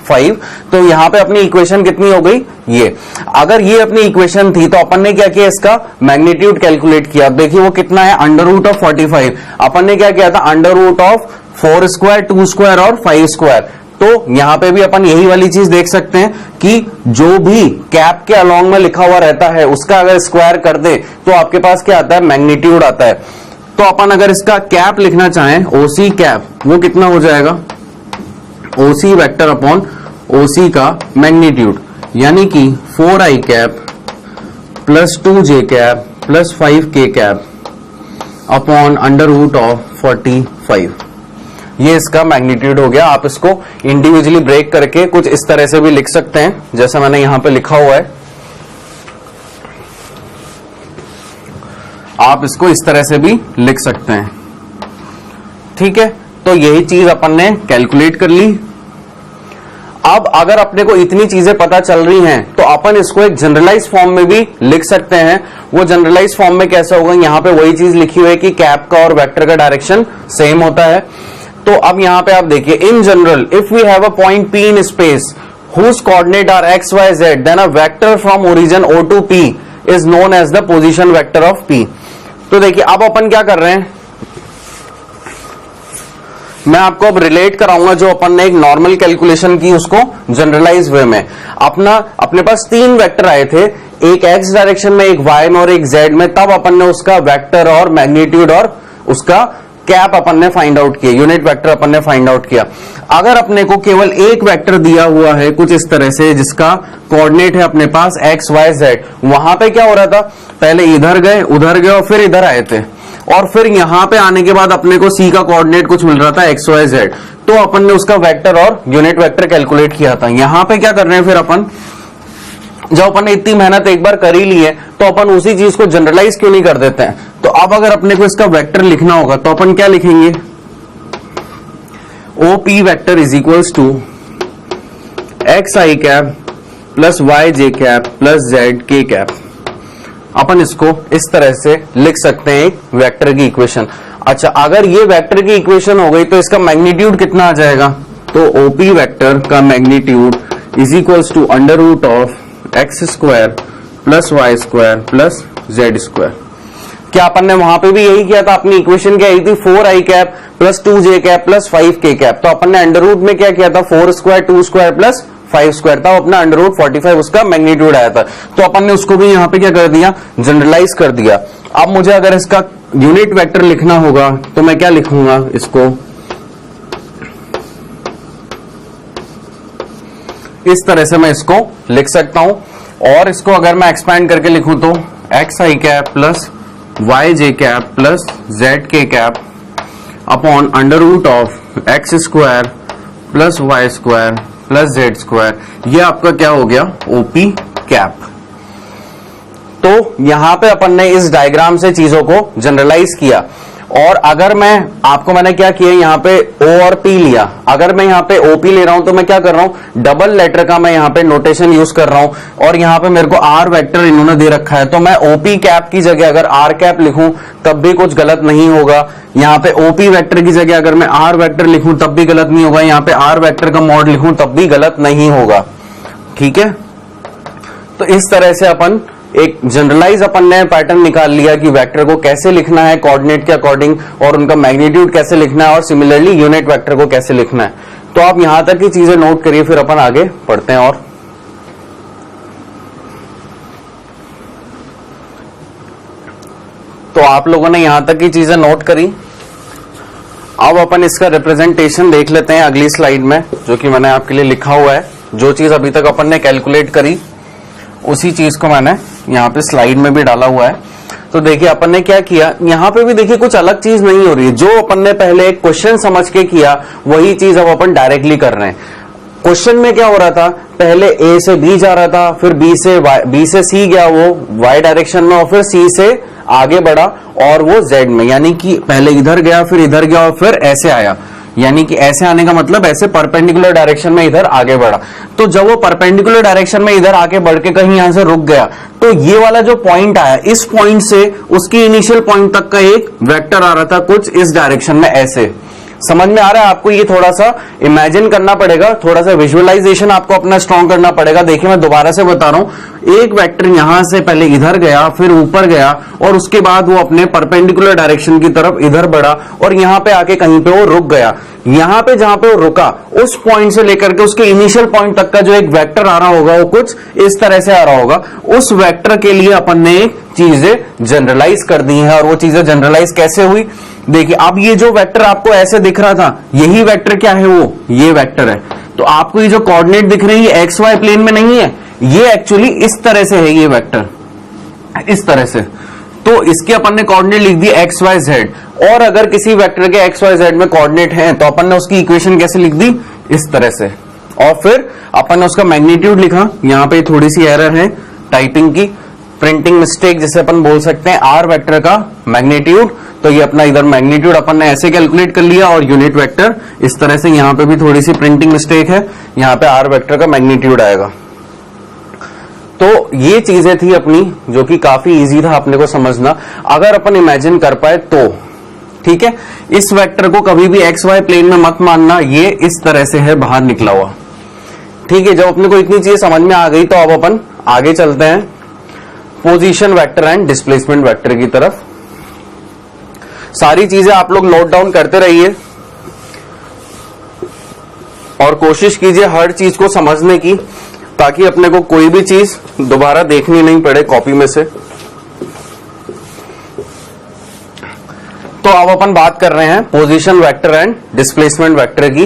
5, तो यहाँ पे अपनी इक्वेशन कितनी हो गई ये। अगर ये अपनी इक्वेशन थी तो अपन ने क्या किया, इसका मैग्नीट्यूड कैलकुलेट किया। देखिए वो कितना है अंडर रूट ऑफ 45। अपन ने क्या किया था under root of 4 square 2 square और 5 स्क्वायर। तो यहां पे भी अपन यही वाली चीज देख सकते हैं कि जो भी कैप के अलोंग में लिखा हुआ रहता है उसका अगर स्क्वायर कर दे तो आपके पास क्या आता है, मैग्नीट्यूड आता है। तो अपन अगर इसका कैप लिखना चाहें OC कैप, वो कितना हो जाएगा OC वेक्टर अपॉन OC का मैग्नीट्यूड, यानी कि 4i cap plus 2j cap plus 5k cap upon under root of 45। ये इसका मैग्नीट्यूड हो गया। आप इसको इंडिविजुअली ब्रेक करके कुछ इस तरह से भी लिख सकते हैं जैसा मैंने यहां पे लिखा हुआ है। आप इसको इस तरह से भी लिख सकते हैं, ठीक है। तो यही चीज अपन ने कैलकुलेट कर ली। अब अगर अपने को इतनी चीजें पता चल रही हैं तो अपन इसको एक जनरलाइज फॉर्म में भी लिख सकते हैं। वो जनरलाइज फॉर्म में कैसे होगा, यहां पे वही चीज लिखी हुई है कि कैप का और वेक्टर का डायरेक्शन सेम होता है। तो अब यहां पे आप देखिए, in general if we have a point P in space whose coordinate are x, y, z, then a vector from origin O to P is known as the position vector of P। तो देखिए अब अपन क्या कर रहे हैं, मैं आपको अब रिलेट कराऊंगा जो अपन ने एक नॉर्मल कैलकुलेशन की उसको जनरलाइज वे में। अपने पास 3 वेक्टर आए थे, एक एक्स डायरेक्शन में, एक वाई में और एक जेड में, तब अपन ने उसका वेक्टर और मैग्नीट्यूड और उसका कैप अपन ने फाइंड आउट किया, यूनिट वेक्टर अपन ने फाइंड आउट किया। अगर अपने को केवल एक वेक्टर दिया हुआ है कुछ इस तरह से, जिसका कोऑर्डिनेट है अपने पास एक्स वाई जेड, वहां पे क्या हो रहा था, पहले इधर गए, उधर गए और फिर इधर आए थे, और फिर यहां पे आने के बाद अपने को सी का कोऑर्डिनेट कुछ मिल रहा था एक्स वाई जेड, तो अपन ने उसका वेक्टर और यूनिट वेक्टर कैलकुलेट किया था। यहां पे क्या कर रहे हैं फिर अपन, जब अपन ने इतनी मेहनत एक बार कर ही ली है तो अपन उसी चीज को जनरलाइज क्यों नहीं कर देते हैं। तो अब अगर अपने को इसका वेक्टर लिखना होगा तो अपन क्या लिखेंगे, OP vector is equals to X I cap plus Y J cap plus Z K cap. अपन इसको इस तरह से लिख सकते हैं एक वेक्टर की इक्वेशन। अच्छा, अगर ये वेक्टर की इक्वेशन हो गई तो इसका मैग्नीट्यूड कितना आ जाएगा, तो OP वेक्टर का magnitude is equals to under root of X square plus Y square plus Z square. क्या अपन ने वहां पे भी यही किया था, अपनी इक्वेशन क्या आई थी, 4i cap plus 2j cap plus 5k cap. तो अपन ने अंडर रूट में क्या किया था, 4 स्क्वायर 2 स्क्वायर प्लस 5 स्क्वायर था, अपना अंडर रूट 45 उसका मैग्नीट्यूड आया था। तो अपन ने उसको भी यहां पे क्या कर दिया, जनरलाइज कर दिया। अब मुझे अगर इसका यूनिट वेक्टर लिखना होगा तो मैं क्या लिखूंगा, इसको इस तरह से मैं इसको लिख सकता हूं, और इसको अगर मैं एक्सपैंड करके लिखूं तो X I cap plus Y J cap plus Z K cap upon under root of X square plus Y square plus Z square, ये आपका क्या हो गया, ओपी कैप। तो यहां पे अपन ने इस डायग्राम से चीजों को जनरलाइज किया। और अगर मैंने क्या किया, यहाँ पे O और P लिया, अगर मैं यहाँ पे OP ले रहा हूं तो मैं क्या कर रहा हूं, डबल लेटर का मैं यहाँ पे नोटेशन यूज कर रहा हूं, और यहाँ पे मेरे को R वेक्टर इन्होंने दे रखा है, तो मैं OP कैप की जगह अगर R कैप लिखूं तब भी कुछ गलत नहीं होगा। यहाँ पे OP वेक्टर की जगह अगर मैं R वेक्टर लिखूं तब भी गलत नहीं होगा, यहाँ पे R वेक्टर का मॉड लिखूं तब भी गलत नहीं होगा। ठीक है, तो इस तरह से अपन एक जनरलाइज अपन ने पैटर्न निकाल लिया कि वेक्टर को कैसे लिखना है कोऑर्डिनेट के अकॉर्डिंग, और उनका मैग्नीट्यूड कैसे लिखना है, और सिमिलरली यूनिट वेक्टर को कैसे लिखना है। तो आप यहां तक की चीजें नोट करिए, फिर अपन आगे पढ़ते हैं। और तो आप लोगों ने यहां तक की चीजें नोट करी। अब अपन इसका रिप्रेजेंटेशन देख लेते हैं अगली स्लाइड में, जो कि मैंने आपके लिए लिखा हुआ है। जो चीज अभी तक अपन ने कैलकुलेट करी उसी चीज को मैंने यहाँ पे स्लाइड में भी डाला हुआ है। तो देखिए अपन ने क्या किया, यहाँ पे भी देखिए कुछ अलग चीज नहीं हो रही है। जो अपन ने पहले एक क्वेश्चन समझ के किया वही चीज अब अपन डायरेक्टली कर रहे हैं। क्वेश्चन में क्या हो रहा था, पहले A से B जा रहा था, फिर B से C गया वो Y डायरेक्शन में, और फिर C से आगे बढ़ा और वो Z में, यानी कि पहले इधर गया फिर इधर गया और फिर ऐसे आया। यानी कि ऐसे आने का मतलब ऐसे परपेंडिकुलर डायरेक्शन में इधर आगे बढ़ा। तो जब वो परपेंडिकुलर डायरेक्शन में इधर आके बढ़ के कहीं यहां से रुक गया, तो ये वाला जो पॉइंट आया, इस पॉइंट से उसकी इनिशियल पॉइंट तक का एक वेक्टर आ रहा था कुछ इस डायरेक्शन में ऐसे। समझ में आ रहा है आपको, ये थोड़ा सा इमेजिन करना पड़ेगा, थोड़ा सा विजुअलाइजेशन आपको अपना स्ट्रॉन्ग करना पड़ेगा। देखिए मैं दोबारा से बता रहा हूं, एक वेक्टर यहां से पहले इधर गया फिर ऊपर गया और उसके बाद वो अपने परपेंडिकुलर डायरेक्शन की तरफ इधर बढ़ा और यहां पे आके कहीं पे वो रुक गया। यहां पे जहां पे वो रुका उस पॉइंट से लेकर के उसके इनिशियल पॉइंट तक का जो एक वेक्टर आ रहा होगा वो कुछ इस तरह से आ रहा होगा। उस वेक्टर के लिए अपन ने चीजें जनरलाइज कर दी हैं। और वो चीजें जनरलाइज कैसे हुई, देखिए अब ये जो वेक्टर आपको ऐसे दिख रहा था, यही वेक्टर क्या है, वो ये वेक्टर है। तो आपको ये जो कोऑर्डिनेट दिख रहे हैं ये एक्स वाई प्लेन में नहीं है, ये एक्चुअली इस तरह से है, ये वेक्टर इस तरह से। तो इसके अपन ने कोऑर्डिनेट लिख दिए एक्स वाई जेड। और अगर किसी वेक्टर के एक्स वाई जेड में कोऑर्डिनेट है तो अपन ने उसकी इक्वेशन कैसे लिख दी, इस तरह से। और फिर अपन ने उसका मैग्नीट्यूड लिखा। यहां पे थोड़ी सी एरर है टाइपिंग की, प्रिंटिंग मिस्टेक जिसे अपन बोल सकते हैं, आर वेक्टर का मैग्नीट्यूड। तो ये अपना इधर मैग्नीट्यूड अपन ने ऐसे कैलकुलेट कर लिया और यूनिट वेक्टर इस तरह से। यहां पे भी थोड़ी सी प्रिंटिंग मिस्टेक है, यहां पे आर वेक्टर का मैग्नीट्यूड आएगा। तो ये चीजें थी अपनी, जो कि काफी इजी था अपने को समझना, अगर अपन इमेजिन कर पाए तो। ठीक है, इस वेक्टर को कभी भी एक्स वाई प्लेन में मत मानना, ये इस तरह से है बाहर निकला हुआ। ठीक है, जब अपने को इतनी चीजें समझ में आ गई तो अब अपन आगे चलते हैं position vector and displacement vector की तरफ। सारी चीजें आप लोग नोट डाउन करते रहिए और कोशिश कीजिए हर चीज को समझने की। ताकि अपने को कोई भी चीज दोबारा देखनी नहीं पड़े कॉपी में से। तो अब अपन बात कर रहे हैं position vector and displacement vector की।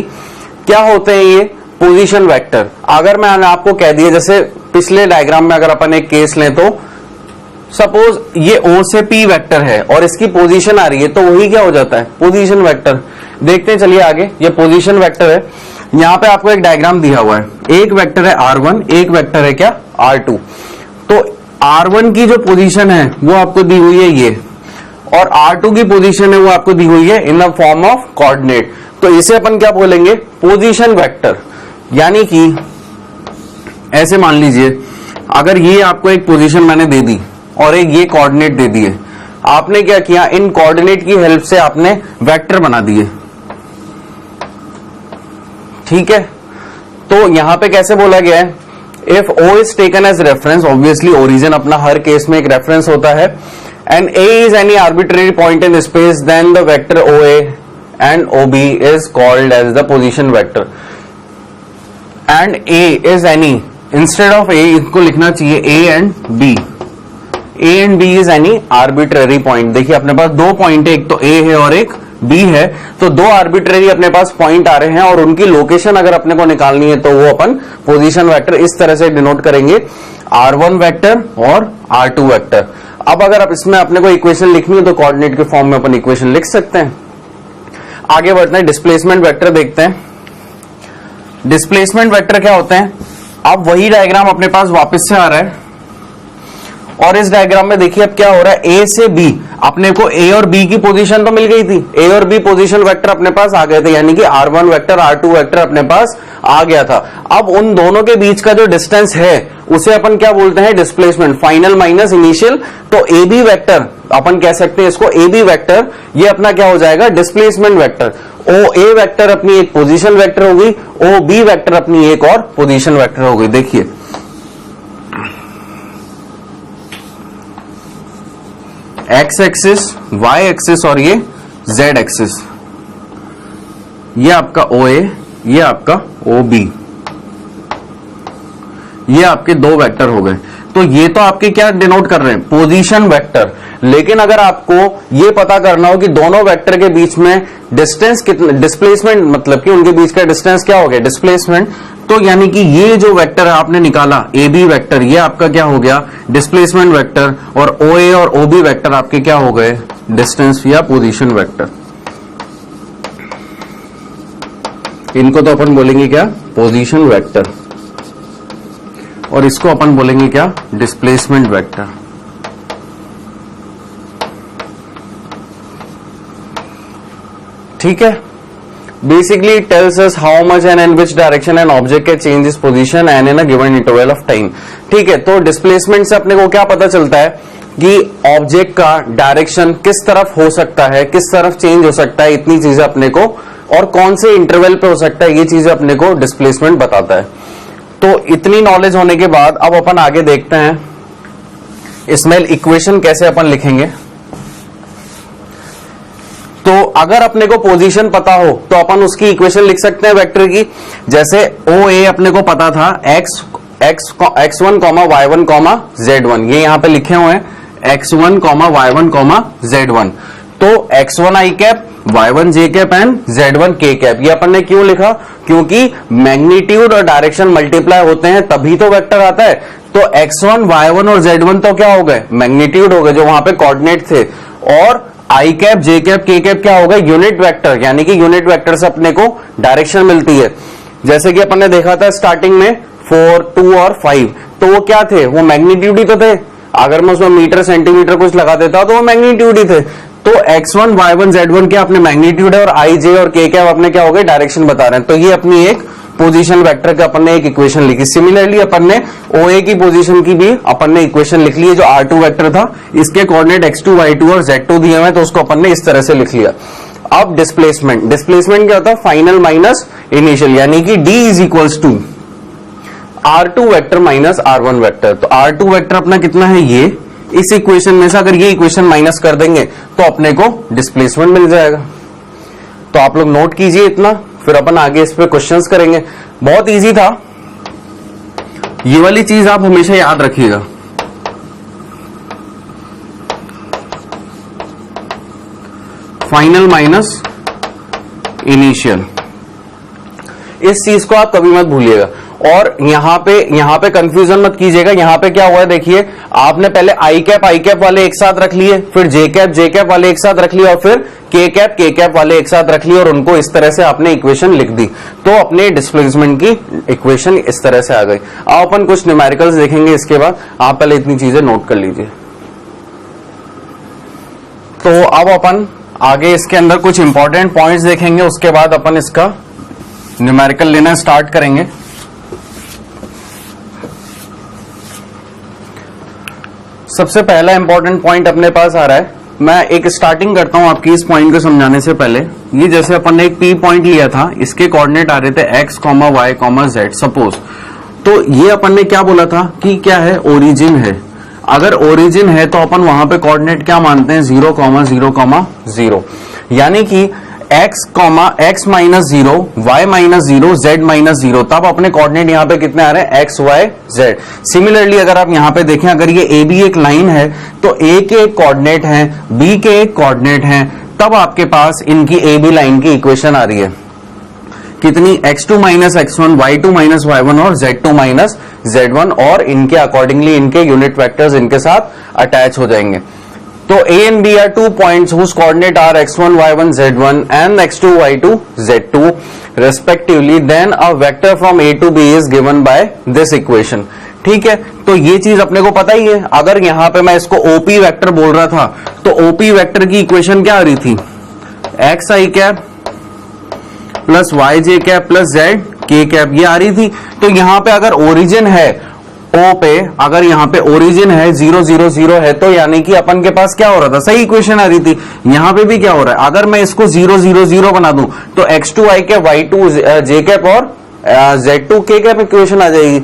क्या होते हैं ये पोजीशन वेक्टर? अगर मैंने आपको कह दिया, जैसे पिछले डायग्राम में अगर अपन एक केस लें, तो सपोज ये O से P वेक्टर है और इसकी पोजीशन आ रही है, तो वही क्या हो जाता है? Position vector. देखते हैं, चलिए आगे। ये पोजीशन वेक्टर है। यहां पे आपको एक डायग्राम दिया हुआ है, एक वेक्टर है R1, एक वेक्टर है क्या? R2। तो R1 की जो पोजीशन है वो आपको दी हुई है ये, और R2 की पोजीशन है वो आपको दी हुई है in the form of coordinate. तो इसे अपन क्या बोलेंगे? Position vector. यानी कि ऐसे मान लीजिए, अगर ये आपको एक पोजीशन मैंने दे दी और एक ये कोऑर्डिनेट दे दिए, आपने क्या किया? इन कोऑर्डिनेट की हेल्प से आपने वेक्टर बना दिए। ठीक है, तो यहां पे कैसे बोला गया है? If O is taken as reference, obviously origin अपना हर केस में एक रेफरेंस होता है, and A is any arbitrary point in space, then the vector OA and OB is called as the position vector. And A is any, instead of A इसको लिखना चाहिए A and B. A and B is any arbitrary point. देखिए अपने पास दो point है, एक तो A है और एक B है, तो दो आर्बिट्रेरी अपने पास पॉइंट आ रहे हैं और उनकी लोकेशन अगर अपने को निकालनी है तो वो अपन पोजीशन वेक्टर इस तरह से डिनोट करेंगे, R1 वेक्टर और R2 वेक्टर। अब अगर आप इसमें अपने को इक्वेशन लिखनी है तो कोऑर्डिनेट के फॉर्म में अपन इक्वेशन लिख सकते हैं। आगे बढ़ते हैं, डिस्प्लेसमेंट वेक्टर देखते हैं। डिस्प्लेसमेंट वेक्टर क्या होते हैं? अब वही डायग्राम अपने पास वापस से आ रहा है और इस डायग्राम में देखिए अब क्या हो रहा है, ए से बी, अपने को ए और बी की पोजीशन तो मिल गई थी, ए और बी पोजीशन वेक्टर अपने पास आ गए थे, यानी कि R1 वेक्टर R2 वेक्टर अपने पास आ गया था। अब उन दोनों के बीच का जो डिस्टेंस है उसे अपन क्या बोलते हैं? Displacement, final minus initial. तो ए बी वेक्टर अपन कह सकते हैं इसको, ए बी वेक्टर ये अपना क्या हो जाएगा? Displacement vector. O A vector अपनी एक पोजीशन वेक्टर होगी, ओ बी वेक्टर अपनी एक और पोजीशन वेक्टर होगी। देखिए एक्स एक्सिस, वाई एक्सिस और ये जेड एक्सिस, ये आपका ओ ए, ये आपका ओ बी, ये आपके दो वेक्टर हो गए। तो ये तो आपके क्या डिनोट कर रहे हैं? Position vector. लेकिन अगर आपको ये पता करना हो कि दोनों वेक्टर के बीच में डिस्टेंस कितना, डिस्प्लेसमेंट मतलब कि उनके बीच का डिस्टेंस क्या हो गया? डिस्प्लेसमेंट। तो यानी कि ये जो वेक्टर है आपने निकाला, ए बी वेक्टर, ये आपका क्या हो गया? Displacement vector. और ओ ए और ओ बी वेक्टर आपके क्या हो गए? डिस्टेंस या पोजीशन वेक्टर। इनको तो अपन बोलेंगे क्या? Position vector. और इसको अपन बोलेंगे क्या? Displacement vector. ठीक है, basically it tells us how much and in which direction an object can change its position and in a given interval of time. ठीक है, तो डिस्प्लेसमेंट से अपने को क्या पता चलता है कि ऑब्जेक्ट का डायरेक्शन किस तरफ हो सकता है, किस तरफ चेंज हो सकता है, इतनी चीजें अपने को, और कौन से इंटरवल पे हो सकता है, ये चीजें अपने को डिस्प्लेसमेंट बताता है। तो इतनी नॉलेज होने के बाद अब अपन आगे देखते हैं इसमें इक्वेशन कैसे अपन लिखेंगे। तो अगर अपने को पोजीशन पता हो तो अपन उसकी इक्वेशन लिख सकते हैं वेक्टर की। जैसे ओ ए अपने को पता था x1, y1, z1, ये यहां पे लिखे हुए हैं x1, y1, z1। तो x1 i cap, y1 j cap and z1 k cap. ये अपन ने क्यों लिखा? क्योंकि मैग्नीट्यूड और डायरेक्शन मल्टीप्लाई होते हैं तभी तो वेक्टर आता है। तो x1, y1 और z1 तो क्या हो गए? मैग्नीट्यूड हो गए जो वहां पे कोऑर्डिनेट थे, और आई कैप, जे कैप, के कैप क्या होगा? Unit vector. यानी कि यूनिट वेक्टर से अपने को डायरेक्शन मिलती है। जैसे कि अपन ने देखा था स्टार्टिंग में 4, 2 और 5, तो वो क्या थे? वो मैग्नीट्यूड ही तो थे। अगर मैं उसमें मीटर सेंटीमीटर कुछ लगा देता तो वो मैग्नीट्यूड ही थे। तो x1, y1, z1 क्या अपने मैग्नीट्यूड है, और आई, जे और के कैप अपने क्या हो गए? डायरेक्शन बता रहे हैं। तो ये अपनी एक पोजीशन वेक्टर का अपन ने एक इक्वेशन लिखी। सिमिलरली अपन ने OA की पोजीशन की भी अपन ने इक्वेशन लिख ली है, जो R2 वेक्टर था, इसके कोऑर्डिनेट x2, y2 और z2 दिए हुए, तो उसको अपन ने इस तरह से लिख लिया। अब डिस्प्लेसमेंट, डिस्प्लेसमेंट क्या होता है? फाइनल माइनस इनिशियल, यानी कि D is equals to R2 vector minus R1 vector. तो R2 वेक्टर अपना कितना है? ये इस इक्वेशन में से अगर ये इक्वेशन माइनस कर देंगे तो अपने को डिस्प्लेसमेंट मिल जाएगा। तो आप लोग नोट कीजिए इतना, फिर अपन आगे इस पे क्वेश्चंस करेंगे। बहुत इजी था, ये वाली चीज आप हमेशा याद रखिएगा। फाइनल माइनस इनिशियल, इस चीज को आप कभी मत भूलिएगा। और यहां पे कंफ्यूजन मत कीजिएगा। यहां पे क्या हुआ है देखिए, आपने पहले आई कैप वाले एक साथ रख लिए, फिर जे कैप वाले एक साथ रख लिए, और फिर के कैप वाले एक साथ रख लिए, और उनको इस तरह से आपने इक्वेशन लिख दी। तो अपने डिस्प्लेसमेंट की इक्वेशन इस तरह से आ गई। अब अपन कुछ न्यूमेरिकल्स देखेंगे इसके बाद, आप पहले इतनी चीजें नोट कर लीजिए। तो अब अपन आगे इसके अंदर कुछ इंपॉर्टेंट पॉइंट्स देखेंगे, उसके बाद अपन इसका न्यूमेरिकल लेना स्टार्ट करेंगे। सबसे पहला इंपॉर्टेंट पॉइंट अपने पास आ रहा है, मैं एक स्टार्टिंग करता हूं आपकी इस पॉइंट को समझाने से पहले। ये जैसे अपन ने एक पी पॉइंट लिया था, इसके कोऑर्डिनेट आ रहे थे x, y, z सपोज। तो ये अपन ने क्या बोला था कि क्या है, ओरिजिन है। अगर ओरिजिन है तो अपन वहां पे कोऑर्डिनेट क्या मानते हैं, 0, 0, 0, यानी कि x minus 0, y minus 0, z minus 0। तब अपने कोऑर्डिनेट यहाँ पे कितने आ रहे हैं, x, y, z। सिमिलरली अगर आप यहाँ पे देखें, अगर ये ए बी एक लाइन है तो a के एक कोऑर्डिनेट है, b के एक कोऑर्डिनेट है, तब आपके पास इनकी ए बी लाइन की इक्वेशन आ रही है कितनी, x2 minus x1, y2 minus y1 और z2 माइनस z1, और इनके अकॉर्डिंगली इनके यूनिट वेक्टर्स इनके साथ अटैच हो जाएंगे। तो A and B are 2 points whose coordinate are x1, y1, z1 and x2, y2, z2 respectively. Then a vector from A to B is given by this equation. ठीक है, तो ये चीज अपने को पता ही है। अगर यहां पे मैं इसको OP वेक्टर बोल रहा था, तो OP वेक्टर की इक्वेशन क्या आ रही थी, x I cap plus Y J cap plus Z K cap, ये आ रही थी। तो यहां पे अगर ओरिजिन है O पे, अगर यहाँ पे ओरिजिन है 0, 0, 0 है, तो यानी कि अपन के पास क्या हो रहा था, सही इक्वेशन आ रही थी। यहाँ पे भी क्या हो रहा है, अगर मैं इसको 0, 0, 0 बना दूं तो x2 i cap, y2 j cap और z2 k कैप इक्वेशन आ जाएगी।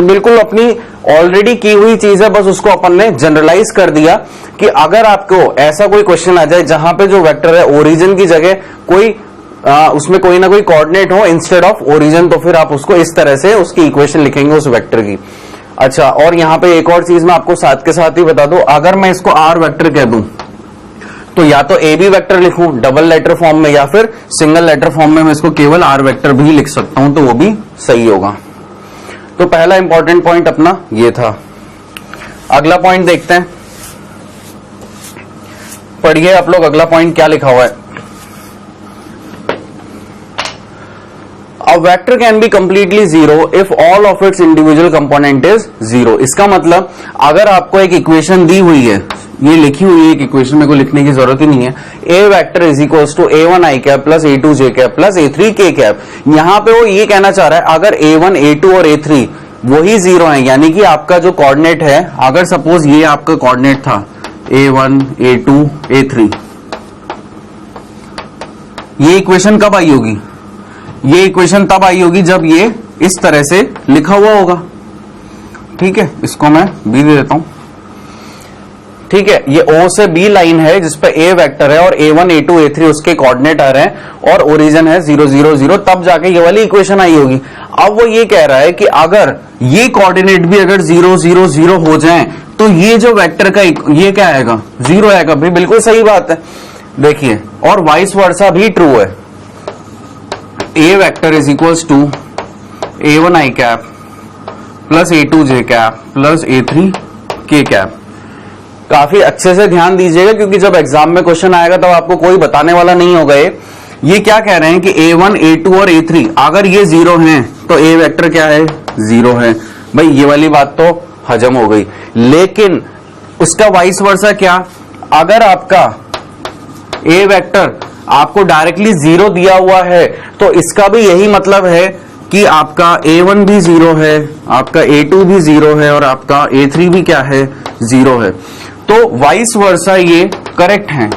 बिल्कुल अपनी ऑलरेडी की हुई चीज है, बस उसको अपन ने जनरलाइज कर दिया कि अगर आपको ऐसा कोई क्वेश्चन आ जाए जहां पे जो वेक्टर है ओरिजिन की जगह कोई उसमें कोई ना कोई कोऑर्डिनेट हो इंस्टेड ऑफ ओरिजिन, तो फिर आप उसको इस तरह से उसकी इक्वेशन लिखेंगे उस वेक्टर की। अच्छा, और यहां पे एक और चीज मैं आपको साथ के साथ ही बता दूं, अगर मैं इसको आर वेक्टर कह दूं तो या तो ए बी वेक्टर लिखूं डबल लेटर फॉर्म में, या फिर सिंगल लेटर फॉर्म में मैं इसको केवल आर वेक्टर भी लिख सकता हूं, तो वो भी सही होगा। तो पहला इंपॉर्टेंट पॉइंट अपना ये था। अगला पॉइंट देखते हैं, पढ़िए आप लोग अगला पॉइंट क्या लिखा हुआ है। A vector can be completely zero if all of its individual component is zero। इसका मतलब अगर आपको एक इक्वेशन दी हुई है, ये लिखी हुई है एक इक्वेशन, मेरे को लिखने की जरूरत ही नहीं है, a vector is equals to a1 i cap plus a2 j cap plus a3 k cap. यहां पे वो ये कहना चाह रहा है अगर a1 a2 और a3 वही जीरो है, यानी कि आपका जो कोऑर्डिनेट है, अगर सपोज ये आपका कोऑर्डिनेट था a1 a2 a3, ये इक्वेशन कब आई होगी, ये इक्वेशन तब आई होगी जब ये इस तरह से लिखा हुआ होगा। ठीक है, इसको मैं बी दे देता हूं। ठीक है, ये O से B लाइन है जिसपे A वेक्टर है और A1 A2 A3 उसके कोऑर्डिनेट आ रहे हैं और ओरिजिन है 0, 0, 0, तब जाके ये वाली इक्वेशन आई होगी। अब वो ये कह रहा है कि अगर ये कोऑर्डिनेट भी अगर 0, 0, 0 हो जाएं तो ये जो वेक्टर का ये क्या आएगा, 0 आएगा। भी बिल्कुल सही बात है, देखिए, और वाइस वर्सा भी ट्रू है। A vector is equals to A1 i cap plus A2 j cap plus A3 k cap. काफी अच्छे से ध्यान दीजिएगा क्योंकि जब एग्जाम में क्वेश्चन आएगा तब आपको कोई बताने वाला नहीं होगा। ये क्या कह रहे हैं कि A1 A2 और A3 अगर ये 0 हैं तो A वेक्टर क्या है, 0 है। भाई ये वाली बात तो हजम हो गई, लेकिन उसका वाइस वर्सा क्या, अगर आपका A वेक्टर आपको डायरेक्टली 0 दिया हुआ है तो इसका भी यही मतलब है कि आपका A1 भी 0 है, आपका A2 भी 0 है और आपका A3 भी क्या है, 0 है। तो वाइस वर्सा ये करेक्ट है।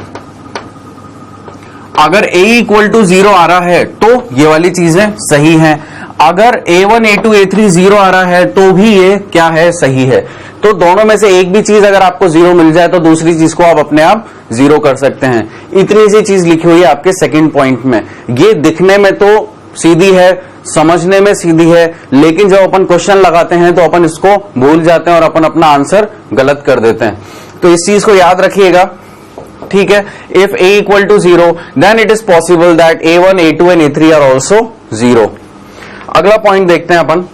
अगर A इक्वल टू 0 आ रहा है तो ये वाली चीजें सही हैं, अगर A1 A2 A3 0 आ रहा है तो भी ये क्या है, सही है। तो दोनों में से एक भी चीज अगर आपको 0 मिल जाए तो दूसरी चीज को आप अपने आप 0 कर सकते हैं। इतनी सी चीज लिखी हुई है आपके सेकंड पॉइंट में। ये दिखने में तो सीधी है, समझने में सीधी है, लेकिन जब अपन क्वेश्चन लगाते हैं तो अपन इसको भूल जाते हैं और अपन अपना आंसर गलत कर देते हैं। तो इस चीज को याद रखिएगा, ठीक है। If a equal to 0 then it is possible that a1, a2 and a3 are also 0। अगला पॉइंट देखते हैं अपन,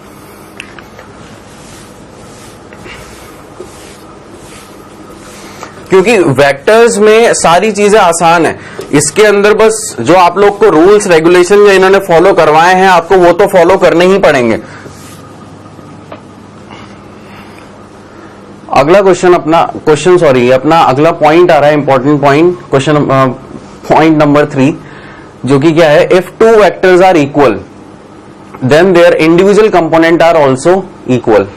क्योंकि वेक्टर्स में सारी चीजें आसान है, इसके अंदर बस जो आप लोग को रूल्स रेगुलेशन जो इन्होंने फॉलो करवाए हैं आपको वो तो फॉलो करने ही पड़ेंगे। अगला क्वेश्चन अपना अगला पॉइंट आ रहा है, important point, question point number 3, जो कि क्या है, if two vectors are equal then their individual component are also equal.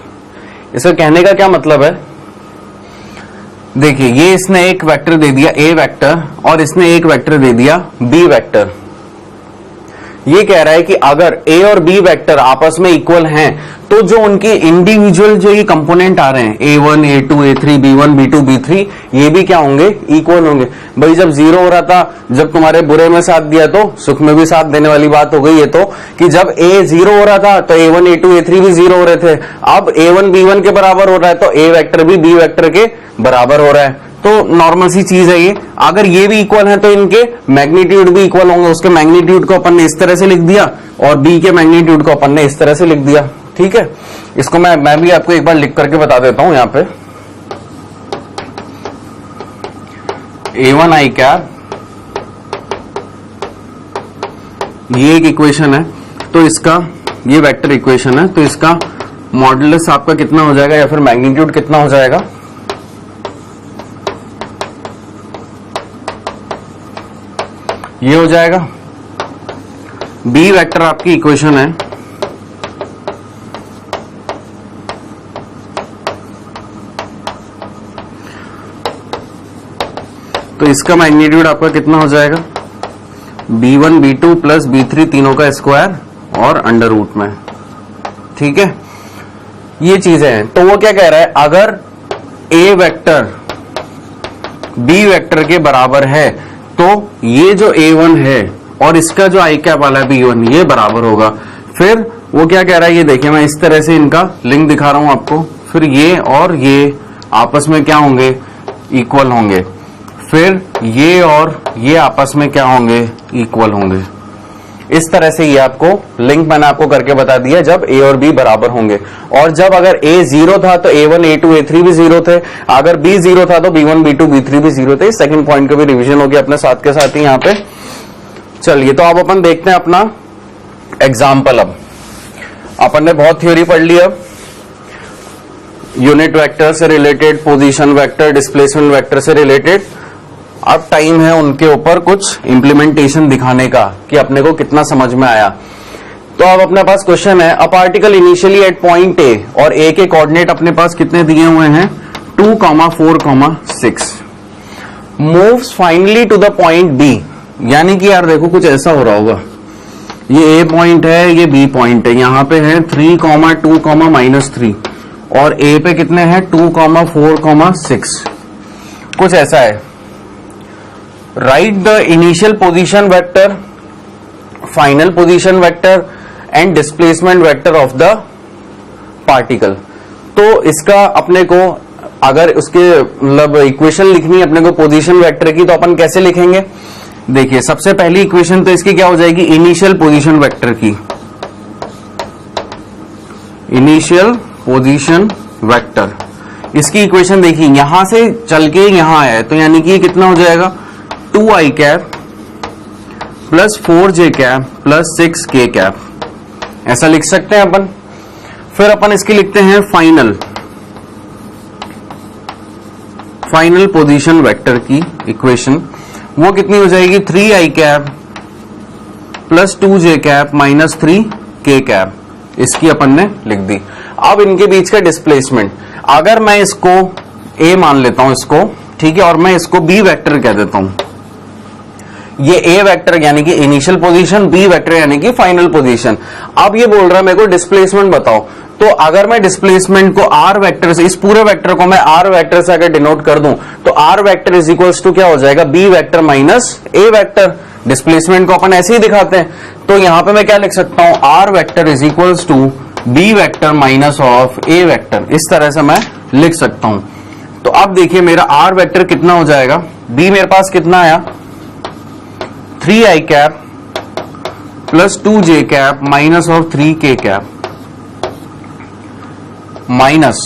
इसका कहने का क्या मतलब है, देखिए ये इसने एक वेक्टर दे दिया a वेक्टर और इसने एक वेक्टर दे दिया b वेक्टर। ये कह रहा है कि अगर a और b वेक्टर आपस में इक्वल हैं तो जो उनकी इंडिविजुअल जो ये कंपोनेंट आ रहे हैं a1, a2, a3, b1, b2, b3 ये भी क्या होंगे, इक्वल होंगे। भाई जब 0 हो रहा था, जब तुम्हारे बुरे में साथ दिया तो सुख में भी साथ देने वाली बात हो गई ये तो, कि जब a 0 हो रहा था तो a1, a2, a3 भी 0 हो रहे थे। अब a1 b1 के बराबर हो रहा है तो a वेक्टर भी b वेक्टर के बराबर हो रहा है। तो नॉर्मल सी चीज है ये। अगर ये भी इक्वल है तो इनके मैग्नीट्यूड भी इक्वल होंगे। उसके मैग्नीट्यूड को अपन ने इस तरह से लिख दिया और बी के मैग्नीट्यूड को अपन ने इस तरह से लिख दिया, ठीक है। इसको मैं भी आपको एक बार लिख करके बता देता हूं। यहां पे a1 i कैप ये एक इक्वेशन है, तो इसका ये वेक्टर इक्वेशन है, तो इसका मॉडुलस आपका कितना हो जाएगा या फिर मैग्नीट्यूड कितना हो जाएगा, ये हो जाएगा। बी वेक्टर आपकी इक्वेशन है, तो इसका मैग्नीट्यूड आपका कितना हो जाएगा, b1, b2 प्लस b3 तीनों का स्क्वायर और अंडर रूट में, ठीक है। ये चीजें हैं। तो वो क्या कह रहा है, अगर a वेक्टर b वेक्टर के बराबर है तो ये जो a1 है और इसका जो i कैप वाला b1 ये बराबर होगा। फिर वो क्या कह रहा है, ये देखिए मैं इस तरह से इनका लिंक दिखा रहा हूं आपको। फिर ये और ये आपस में क्या होंगे, इक्वल होंगे। फिर ये और ये आपस में क्या होंगे, इक्वल होंगे। इस तरह से ये आपको लिंक मैंने आपको करके बता दिया जब a और b बराबर होंगे। और जब अगर a 0 था तो a1, a2, a3 भी 0 थे। अगर b 0 था तो b1, b2, b3 भी 0 थे। सेकंड पॉइंट का भी रिवीजन हो गया अपने साथ के साथ ही यहाँ पे। चलिए तो अब अपन देखते हैं अपना एग्जाम्पल। अब अपन ने बहुत थ्योरी पढ़ ली। अब यूनिट वेक्टर से related, position vector, displacement vector से रिलेटेड अब टाइम है उनके ऊपर कुछ इंप्लीमेंटेशन दिखाने का कि अपने को कितना समझ में आया। तो अब अपने पास क्वेश्चन है, a particle initially at point A, और ए के कोऑर्डिनेट अपने पास कितने दिए हुए हैं, 2, 4, 6, moves finally to the point B. यानी कि यार देखो कुछ ऐसा हो रहा होगा, ये ए पॉइंट है, ये बी पॉइंट है, यहां पे है 3, 2, -3 और ए पे कितने हैं 2, 4, 6, कुछ ऐसा है। Right the initial position vector, final position vector and displacement vector of the particle. तो इसका अपने को अगर उसके मतलब इक्वेशन लिखनी है अपने को पोजीशन वेक्टर की, तो अपन कैसे लिखेंगे, देखिए सबसे पहली इक्वेशन तो इसकी क्या हो जाएगी, इनिशियल पोजीशन वेक्टर की, इनिशियल पोजीशन वेक्टर। इसकी इक्वेशन देखिए यहां से चल के यहां आया है, तो यानी कि ये कितना हो जाएगा, 2i cap plus 4j cap plus 6k cap, ऐसा लिख सकते हैं अपन। फिर अपन इसकी लिखते हैं फाइनल पोजीशन वेक्टर की इक्वेशन, वो कितनी हो जाएगी, 3i cap plus 2j cap minus 3k cap, इसकी अपन ने लिख दी। अब इनके बीच का डिस्प्लेसमेंट, अगर मैं इसको a मान लेता हूं इसको, ठीक है, और मैं इसको b वेक्टर कह देता हूं, ये a वेक्टर यानी कि इनिशियल पोजीशन, b वेक्टर यानी कि फाइनल पोजीशन। अब ये बोल रहा है मेरे को डिस्प्लेसमेंट बताओ, तो अगर मैं डिस्प्लेसमेंट को r वेक्टर से, इस पूरे वेक्टर को मैं r वेक्टर से अगर डिनोट कर दूं तो r vector is equals to क्या हो जाएगा, b vector minus a vector. Displacement को अपन ऐसे ही दिखाते हैं। तो यहां पे मैं क्या लिख सकता हूं, R vector is equals to B vector minus of A vector, इस तरह से मैं लिख सकता हूं। तो अब देखिए मेरा आर वेक्टर कितना हो जाएगा, बी मेरे पास कितना आया 3i cap plus 2j cap minus of 3k cap minus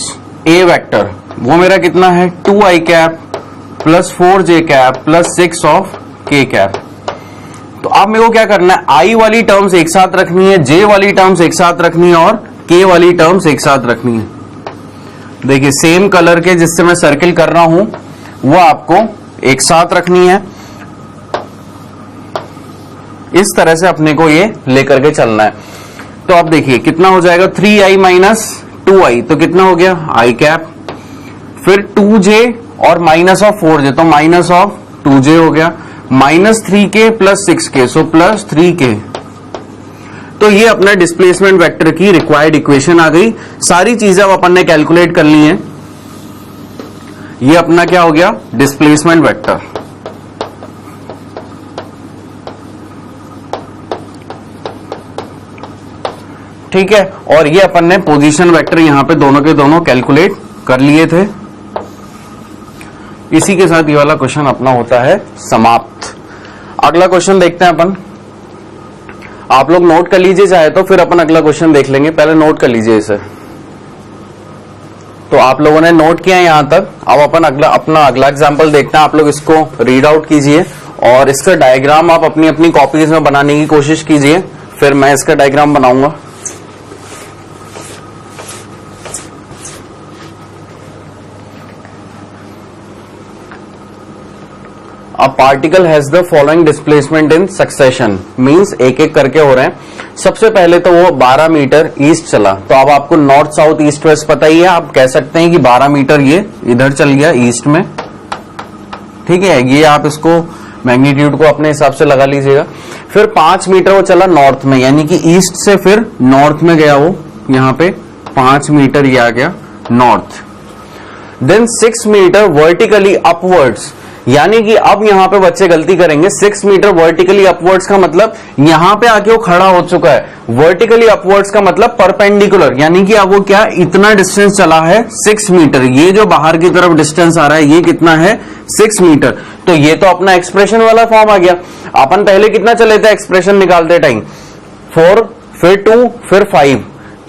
A vector वो मेरा कितना है 2i cap plus 4j cap plus 6 of k cap. तो अब मेरे को क्या करना है, आई वाली टर्म्स एक साथ रखनी है, जे वाली टर्म्स एक साथ रखनी है और के वाली टर्म्स एक साथ रखनी है। देखिए सेम कलर के जिससे मैं सर्किल कर रहा हूं वो आपको एक साथ रखनी है, इस तरह से अपने को ये लेकर के चलना है। तो अब देखिए कितना हो जाएगा 3i माइनस 2i, तो कितना हो गया i कैप, फिर 2j और माइनस ऑफ 4j, तो माइनस ऑफ 2j हो गया, minus 3k plus 6k, so plus 3k। तो ये अपना डिस्प्लेसमेंट वेक्टर की रिक्वायर्ड इक्वेशन आ गई। सारी चीजें अब अपन ने कैलकुलेट कर ली हैं। ये अपना क्या हो गया डिस्प्लेसमेंट वेक्टर। ठीक है, और ये अपन ने पोजीशन वेक्टर यहां पे दोनों के दोनों कैलकुलेट कर लिए थे। इसी के साथ ये वाला क्वेश्चन अपना होता है समाप्त। अगला क्वेश्चन देखते हैं अपन। आप लोग नोट कर लीजिए चाहे तो, फिर अपन अगला क्वेश्चन देख लेंगे, पहले नोट कर लीजिए इसे। तो आप लोगों ने नोट किया यहां तक, अब अपन अपना अगला एग्जांपल देखते हैं। आप लोग इसको रीड आउट कीजिए और इसका डायग्राम आप अपनी अपनी कॉपीज में बनाने की कोशिश कीजिए, फिर मैं इसका डायग्राम बनाऊंगा। A particle has the following displacement in succession, means एक एक करके हो रहे हैं। सबसे पहले तो वो 12 मीटर ईस्ट चला, तो अब आपको नॉर्थ साउथ ईस्ट वेस्ट पता ही है, आप कह सकते हैं कि 12 मीटर ये इधर चल गया ईस्ट में। ठीक है, ये आप इसको मैग्नीट्यूड को अपने हिसाब से लगा लीजिएगा। फिर 5 मीटर वो चला नॉर्थ में, यानी कि ईस्ट से फिर नॉर्थ में गया वो, यहाँ पे 5 मीटर ये आ गया north. Then 6 metre vertically upwards, यानी कि अब यहां पे बच्चे गलती करेंगे। 6 मीटर वर्टिकली अपवर्ड्स का मतलब यहां पे आके वो खड़ा हो चुका है। वर्टिकली अपवर्ड्स का मतलब परपेंडिकुलर, यानी कि अब वो क्या इतना डिस्टेंस चला है 6 मीटर। ये जो बाहर की तरफ डिस्टेंस आ रहा है ये कितना है 6 मीटर। तो ये तो अपना एक्सप्रेशन वाला फॉर्म आ गया। अपन पहले कितना चले थे एक्सप्रेशन निकालते टाइम 4, फिर 2, फिर 5,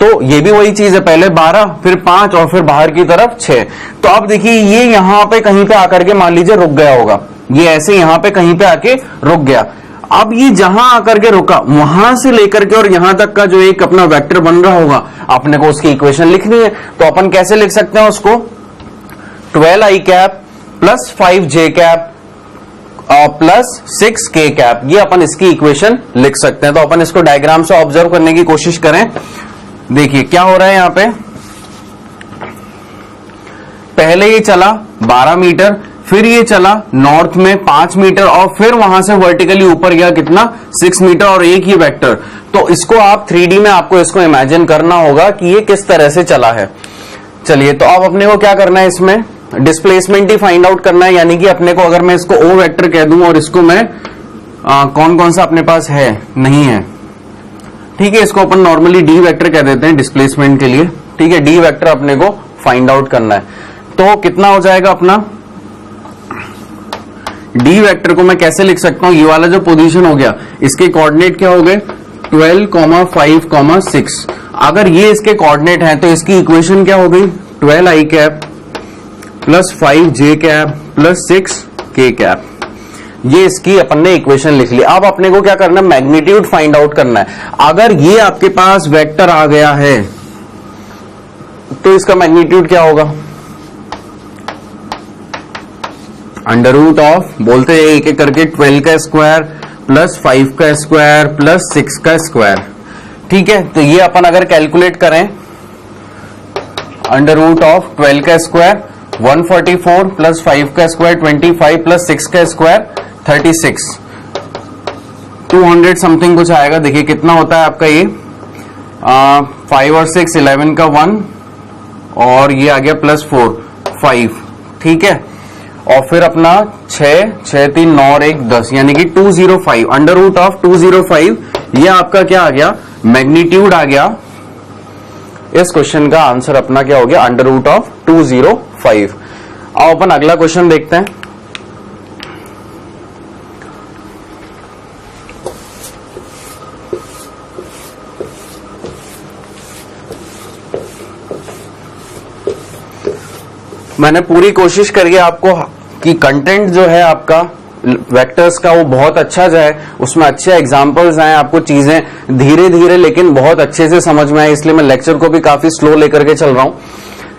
तो ये भी वही चीज है, पहले 12 फिर 5 और फिर बाहर की तरफ 6। तो अब देखिए ये यहां पे कहीं पे आकर के मान लीजिए रुक गया होगा, ये ऐसे यहां पे कहीं पे आके रुक गया। अब ये जहां आकर के रुका वहां से लेकर के और यहां तक का जो एक अपना वेक्टर बन रहा होगा, अपने को उसकी इक्वेशन लिखनी है। तो अपन कैसे लिख सकते हैं उसको, 12i cap plus 5j cap plus 6k cap, ये अपन इसकी इक्वेशन लिख सकते हैं। तो अपन इसको डायग्राम से ऑब्जर्व करने की कोशिश करें। देखिए क्या हो रहा है यहां पे, पहले ये चला 12 मीटर, फिर ये चला नॉर्थ में 5 मीटर और फिर वहां से वर्टिकली ऊपर गया कितना 6 मीटर और एक ही वेक्टर। तो इसको आप 3D में आपको इसको इमेजिन करना होगा कि ये किस तरह से चला है। चलिए, तो अब अपने को क्या करना है, इसमें डिस्प्लेसमेंट ही फाइंड आउट करना है। यानी कि अपने को अगर मैं इसको ओ वेक्टर कह दूं और इसको मैं कौन कौन सा अपने पास है नहीं है, ठीक है, इसको अपन नॉर्मली डी वेक्टर कह देते हैं डिस्प्लेसमेंट के लिए। ठीक है, डी वेक्टर अपने को फाइंड आउट करना है। तो कितना हो जाएगा अपना डी वेक्टर को मैं कैसे लिख सकता हूं, ये वाला जो पोजीशन हो गया इसके कोऑर्डिनेट क्या हो गए 12, 5, 6। अगर ये इसके कोऑर्डिनेट हैं तो इसकी इक्वेशन क्या हो गई 12i cap plus 5j cap plus 6k cap. ये इसकी अपन ने इक्वेशन लिख ली। अब अपने को क्या करना है, मैग्नीट्यूड फाइंड आउट करना है। अगर ये आपके पास वेक्टर आ गया है तो इसका मैग्नीट्यूड क्या होगा, अंडर रूट ऑफ बोलते हैं एक एक करके 12 का स्क्वायर प्लस 5 का स्क्वायर प्लस 6 का स्क्वायर। ठीक है, तो ये अपन अगर कैलकुलेट करें अंडर रूट ऑफ 12 का स्क्वायर 144 प्लस 5 का स्क्वायर 25 प्लस 6 का स्क्वायर 36, 200 समथिंग कुछ आएगा। देखिए कितना होता है आपका ये 5 और 6 11 का 1 और ये आ गया प्लस 4 5। ठीक है, और फिर अपना 6, 6 3 9 और 1 10 यानी कि 205 अंडर रूट ऑफ 205 ये आपका क्या आ गया, मैग्नीट्यूड आ गया। इस क्वेश्चन का आंसर अपना क्या हो गया, अंडर रूट ऑफ 205। अब अपन अगला क्वेश्चन देखते हैं। मैंने पूरी कोशिश करी है आपको कि कंटेंट जो है आपका वेक्टर्स का वो बहुत अच्छा जाए, उसमें अच्छे एग्जांपल्स आए, आपको चीजें धीरे धीरे लेकिन बहुत अच्छे से समझ में आए, इसलिए मैं लेक्चर को भी काफी स्लो लेकर के चल रहा हूं।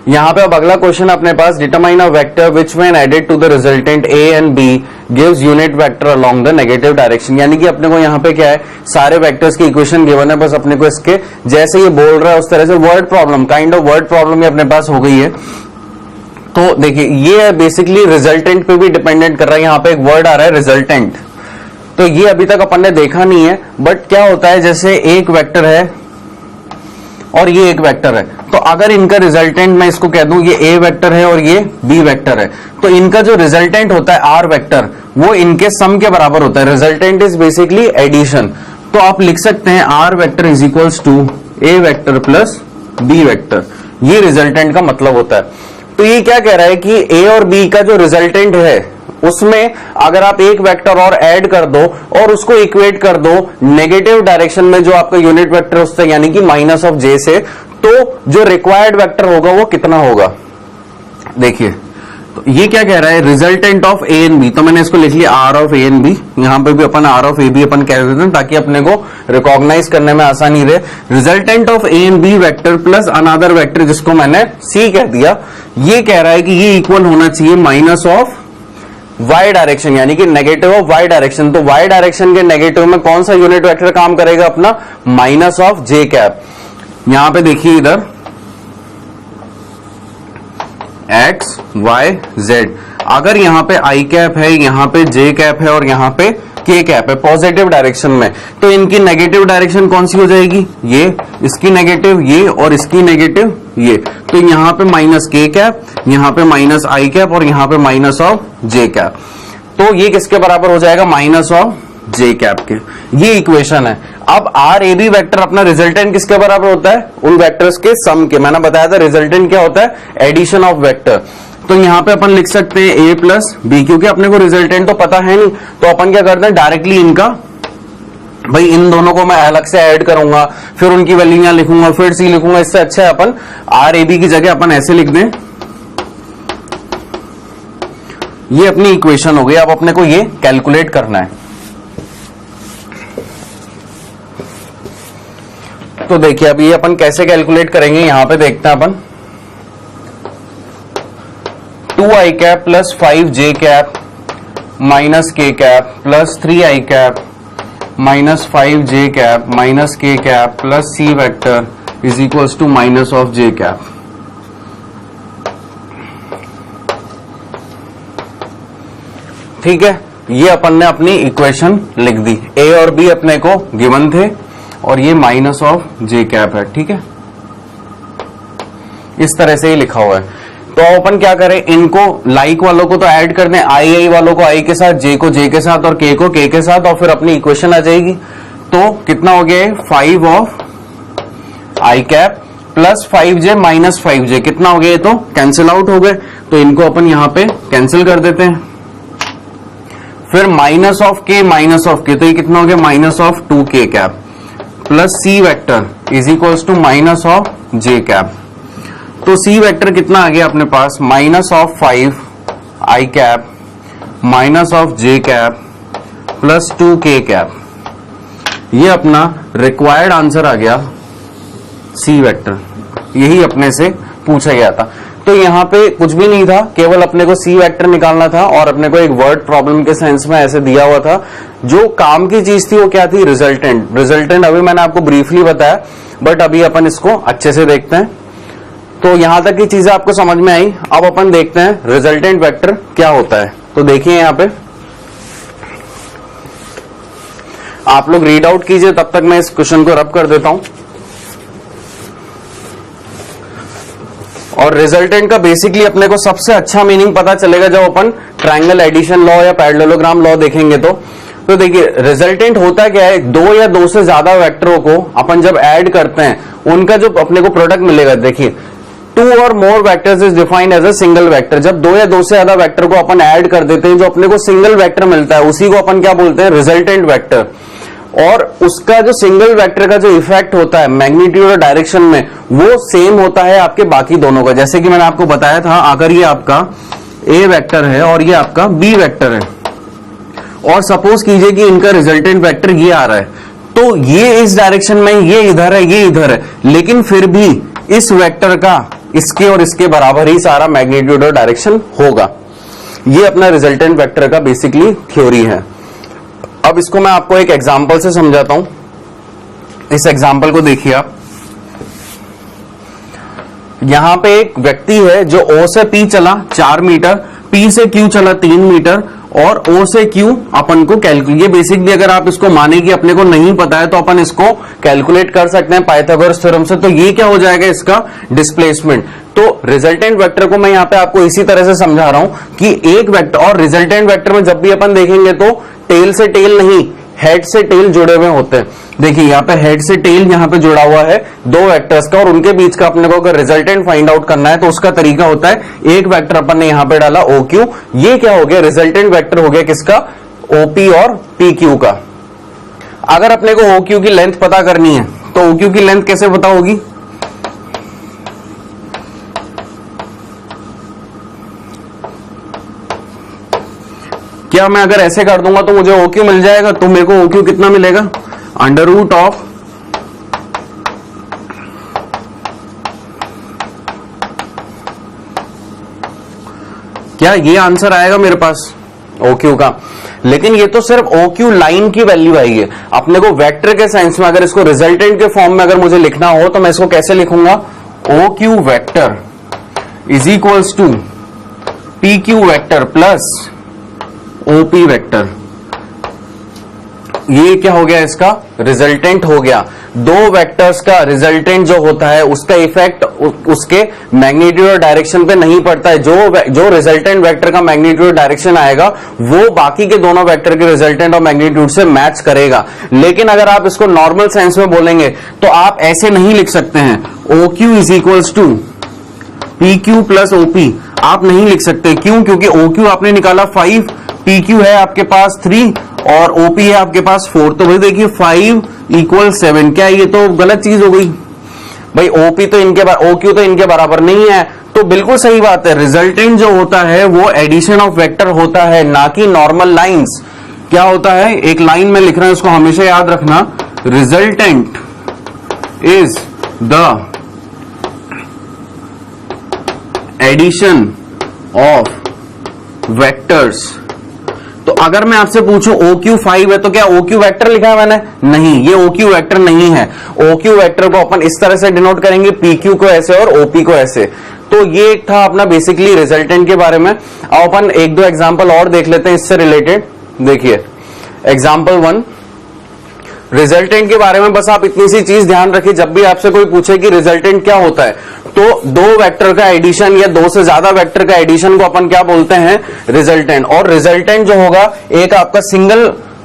यहाँ पे अब अगला क्वेश्चन अपने पास, determine a vector which when added to the resultant A and B gives unit vector along the negative direction. यानी कि अपने को यहाँ पे क्या है, सारे वेक्टर्स की इक्वेशन गिवन है, बस अपने को इसके जैसे ये बोल रहा है उस तरह से word problem, kind of word problem अपने पास हो गई है। तो देखिए ये बेसिकली रिजल्टेंट पे भी डिपेंडेंट कर रहा है। यहाँ पे एक वर्ड आ रहा है रिजल्टेंट, तो ये अभी तक अपन ने देखा नहीं है, बट क्या होता है जैसे एक वेक्टर है और ये एक वेक्टर है, तो अगर इनका रिजल्टेंट मैं इसको कह दूं ये ए वेक्टर है और ये बी वेक्टर है, तो इनका जो रिजल्टेंट होता है आर वेक्टर वो इनके सम के बराबर होता है। रिजल्टेंट इज बेसिकली एडिशन, तो आप लिख सकते हैं R vector is equals to A vector plus B vector, ये रिजल्टेंट का मतलब होता है। तो ये क्या कह रहा है कि ए और बी का जो रिजल्टेंट है उसमें अगर आप एक वेक्टर और ऐड कर दो और उसको इक्वेट कर दो नेगेटिव डायरेक्शन में जो आपका यूनिट वेक्टर उससे यानी कि माइनस ऑफ जे से, तो जो रिक्वायर्ड वेक्टर होगा वो कितना होगा। देखिए तो ये क्या कह रहा है, resultant of A and B, तो मैंने इसको लिख लिया R of A and B, यहां पे भी अपन आर ऑफ ए बी अपन कह देते हैं ताकि अपने को रिकॉग्नाइज करने में आसानी रहे। Resultant of A and B vector plus another vector जिसको मैंने सी कह दिया, ये कह रहा है कि ये इक्वल होना चाहिए माइनस ऑफ वाई डायरेक्शन यानी कि नेगेटिव ऑफ वाई डायरेक्शन। तो वाई डायरेक्शन के नेगेटिव में कौन सा यूनिट वेक्टर काम करेगा अपना, माइनस ऑफ जे कैप। यहां पे देखिए इधर एक्स वाई जेड, अगर यहां पे आई कैप है, यहां पे जे कैप है और यहां पे के कैप है पॉजिटिव डायरेक्शन में, तो इनकी नेगेटिव डायरेक्शन कौन सी हो जाएगी, ये, इसकी नेगेटिव ये और इसकी नेगेटिव ये। तो यहां पे माइनस के कैप, यहां पे माइनस आई कैप और यहां पे माइनस ऑफ जे कैप, तो ये किसके बराबर हो जाएगा, माइनस ऑफ जे कैप के। ये इक्वेशन है। अब आर ए बी वेक्टर अपना रिजल्टेंट किसके बराबर होता है, उन वेक्टर्स के सम के। मैंने बताया था रिजल्टेंट क्या होता है, एडिशन ऑफ वेक्टर। तो यहां पे अपन लिख सकते हैं ए प्लस बी, क्योंकि अपने को रिजल्टेंट तो पता है नहीं, तो अपन क्या करते हैं डायरेक्टली इनका, भाई इन दोनों को मैं अलग से ऐड करूंगा, फिर उनकी वैल्यू यहां लिखूंगा, फिर सी लिखूंगा, इससे अच्छा है अपन आर ए बी की जगह अपन ऐसे लिख दें। ये अपनी इक्वेशन हो गई। अब अपने को ये कैलकुलेट करना है। तो देखिए अब ये अपन कैसे कैलकुलेट करेंगे, यहां पे देखते हैं अपन 2i cap plus 5j cap minus K cap plus 3i cap minus 5j cap minus K cap plus c vector is equals to minus of j cap. ठीक है, ये अपन ने अपनी इक्वेशन लिख दी। a और b अपने को गिवन थे और ये माइनस ऑफ j कैप है। ठीक है, इस तरह से ही लिखा हुआ है। तो अपन क्या करें, इनको लाइक वालों को तो ऐड कर दें, आई वालों को आई के साथ, जे को जे के साथ और के को के के साथ, और फिर अपनी इक्वेशन आ जाएगी। तो कितना हो गया, 5 of I cap plus 5j minus 5j, कितना हो गया, तो कैंसिल आउट हो गए। तो इनको अपन यहां पे कैंसिल कर देते हैं। फिर माइनस ऑफ के, तो ये कितना हो गया, minus of 2k cap plus C vector is equals to minus of J cap. तो सी वेक्टर कितना आ गया अपने पास, minus of 5 I cap minus of J cap plus 2k cap. ये अपना रिक्वायर्ड आंसर आ गया सी वेक्टर, यही अपने से पूछा गया था। तो यहां पे कुछ भी नहीं था, केवल अपने को सी वेक्टर निकालना था और अपने को एक वर्ड प्रॉब्लम के सेंस में ऐसे दिया हुआ था। जो काम की चीज थी वो क्या थी, रिजल्टेंट। रिजल्टेंट अभी मैंने आपको ब्रीफली बताया, बट अभी अपन इसको अच्छे से देखते हैं। तो यहां तक की चीजें आपको समझ में आई। अब अपन देखते हैं रिजल्टेंट वेक्टर क्या होता है। तो देखिए यहां पे आप लोग रीड आउट कीजिए, तब तक मैं इस क्वेश्चन को रब कर देता हूं। और रिजल्टेंट का बेसिकली अपने को सबसे अच्छा मीनिंग पता चलेगा जब अपन ट्रायंगल एडिशन लॉ या पैरेललोग्राम लॉ देखेंगे। तो देखिए रिजल्टेंट होता क्या है, दो या दो से ज्यादा वेक्टरों को अपन जब ऐड करते हैं उनका जो अपने को प्रोडक्ट मिलेगा, देखिए 2 or more vectors is defined as a single vector। जब दो या दो से ज्यादा वेक्टर को अपन ऐड कर देते हैं, जो अपने को सिंगल वेक्टर मिलता है उसी को अपन क्या बोलते हैं, रिजल्टेंट वेक्टर। और उसका जो सिंगल वेक्टर का जो इफेक्ट होता है मैग्नीट्यूड और डायरेक्शन में, वो सेम होता है आपके बाकी दोनों का। जैसे कि मैंने आपको बताया था, अगर ये आपका ए वेक्टर है और ये आपका बी वेक्टर है, और सपोज कीजिए कि इनका रिजल्टेंट वेक्टर ये आ रहा है, तो ये इस डायरेक्शन में, ये इधर है, ये इधर है, लेकिन फिर भी इस वेक्टर का इसके और इसके बराबर ही सारा मैग्नीट्यूड और डायरेक्शन होगा। ये अपना रिजल्टेंट वेक्टर का बेसिकली थ्योरी है। अब इसको मैं आपको एक एग्जांपल से समझाता हूं। इस एग्जांपल को देखिए आप, यहां पे एक व्यक्ति है जो O से P चला 4 मीटर, P से Q चला 3 मीटर और O से Q अपन को कैलकुलेट, ये बेसिकली अगर आप इसको माने कि अपने को नहीं पता है तो अपन इसको कैलकुलेट कर सकते हैं पाइथागोरस थ्योरम से। तो ये क्या हो जाएगा, इसका डिस्प्लेसमेंट। तो रिजल्टेंट वेक्टर को मैं यहाँ पे आपको इसी तरह से समझा रहा हूं कि एक वेक्टर, और रिजल्टेंट वेक्टर में जब भी अपन देखेंगे तो टेल से टेल नहीं, हेड से टेल जुड़े हुए होते हैं। देखिए यहाँ पे हेड से टेल यहाँ पे जुड़ा हुआ है दो वेक्टर्स का, और उनके बीच का अपने को अगर रिजल्टेंट फाइंड आउट करना है तो उसका तरीका होता है, एक वेक्टर अपन ने यहाँ पे डाला OQ, ये क्या हो गया, रिजल्टेंट वेक्टर हो गया किसका, OP और PQ का। अगर अपने को OQ की लेंथ पता करनी है तो OQ की लेंथ कैसे पता होगी, क्या मैं अगर ऐसे कर दूंगा तो मुझे OQ मिल जाएगा, तो मेरे को OQ कितना मिलेगा, अंडर रूट ऑफ क्या ये आंसर आएगा मेरे पास OQ का। लेकिन ये तो सिर्फ OQ लाइन की वैल्यू आई है। अपने को वेक्टर के साइंस में अगर इसको रिजल्टेंट के फॉर्म में अगर मुझे लिखना हो तो मैं इसको कैसे लिखूंगा, OQ vector is equals to PQ vector plus OP vector. ये क्या हो गया, इसका रिजल्टेंट हो गया। दो वेक्टर्स का रिजल्टेंट जो होता है उसका इफेक्ट उसके मैग्नीट्यूड और डायरेक्शन पे नहीं पड़ता है। जो रिजल्टेंट वेक्टर का मैग्नीट्यूड डायरेक्शन आएगा वो बाकी के दोनों वेक्टर के रिजल्टेंट और मैग्नीट्यूड से मैच करेगा। लेकिन अगर आप इसको नॉर्मल साइंस में बोलेंगे तो आप ऐसे नहीं लिख सकते हैं, OQ is equals to PQ plus OP आप नहीं लिख सकते। क्यों, क्योंकि OQ आपने निकाला 5, PQ है आपके पास 3 और OP है आपके पास 4। तो भाई देखिए 5 इक्वल 7, क्या ये तो गलत चीज हो गई भाई, OQ तो इनके बराबर नहीं है। तो बिल्कुल सही बात है, रिजल्टेंट जो होता है वो एडिशन ऑफ वेक्टर होता है, ना कि नॉर्मल लाइंस। क्या होता है, एक लाइन में लिख रहा है, उसको हमेशा याद रखना, resultant is the addition of vectors. तो अगर मैं आपसे पूछूं OQ 5 है तो क्या OQ वेक्टर लिखा है मैंने, नहीं, ये OQ वेक्टर नहीं है। OQ वेक्टर को अपन इस तरह से डिनोट करेंगे, PQ को ऐसे और OP को ऐसे। तो ये एक था अपना बेसिकली रिजल्टेंट के बारे में। अब अपन एक दो एग्जांपल और देख लेते हैं इससे रिलेटेड। देखिए एग्जांपल 1, रिजल्टेंट के बारे में बस आप इतनी सी चीज ध्यान रखिए, जब भी आपसे कोई पूछे कि रिजल्टेंट क्या होता है तो दो वेक्टर का एडिशन या दो से ज्यादा वेक्टर का एडिशन को अपन क्या बोलते हैं, रिजल्टेंट। और रिजल्टेंट जो होगा एक आपका सिंगल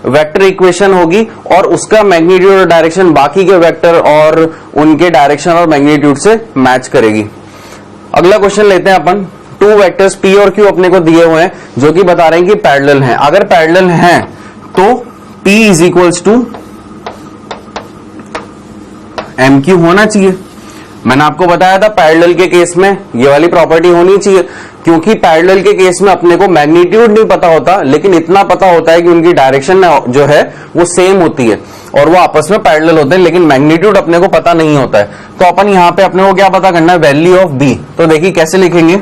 वेक्टर इक्वेशन होगी और उसका मैग्नीट्यूड और डायरेक्शन बाकी के वेक्टर और उनके डायरेक्शन और मैग्नीट्यूड से मैच करेगी। अगला क्वेश्चन लेते हैं अपन। 2 वेक्टर्स P और Q अपने को दिए हुए हैं जो कि बता रहे हैं कि पैरेलल हैं। अगर पैरेलल हैं तो P is equals to MQ होना चाहिए। मैंने आपको बताया था पैरेलल के केस में ये वाली प्रॉपर्टी होनी चाहिए, क्योंकि पैरेलल के केस में अपने को मैग्नीट्यूड नहीं पता होता, लेकिन इतना पता होता है कि उनकी डायरेक्शन जो है वो सेम होती है और वो आपस में पैरेलल होते हैं, लेकिन मैग्नीट्यूड अपने को पता नहीं होता है। तो अपन यहां पे अपने को क्या पता करना है, वैल्यू ऑफ B। तो देखिए कैसे लिखेंगे,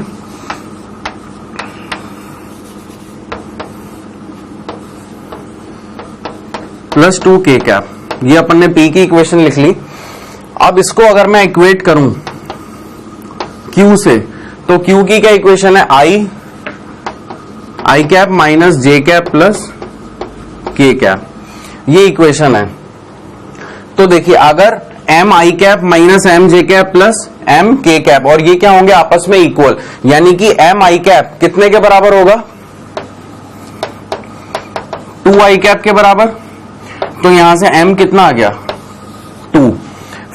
प्लस 2K कैप। ये अपन ने P की इक्वेशन लिख ली। अब इसको अगर मैं इक्वेट करूं Q से, तो Q की क्या इक्वेशन है, I cap minus J cap plus K cap, ये इक्वेशन है। तो देखिए अगर M I cap minus M J cap plus M K cap, और ये क्या होंगे आपस में इक्वल, यानी कि एम आई कैप कितने के बराबर होगा, 2 आई कैप के बराबर। तो यहां से एम कितना आ गया 2।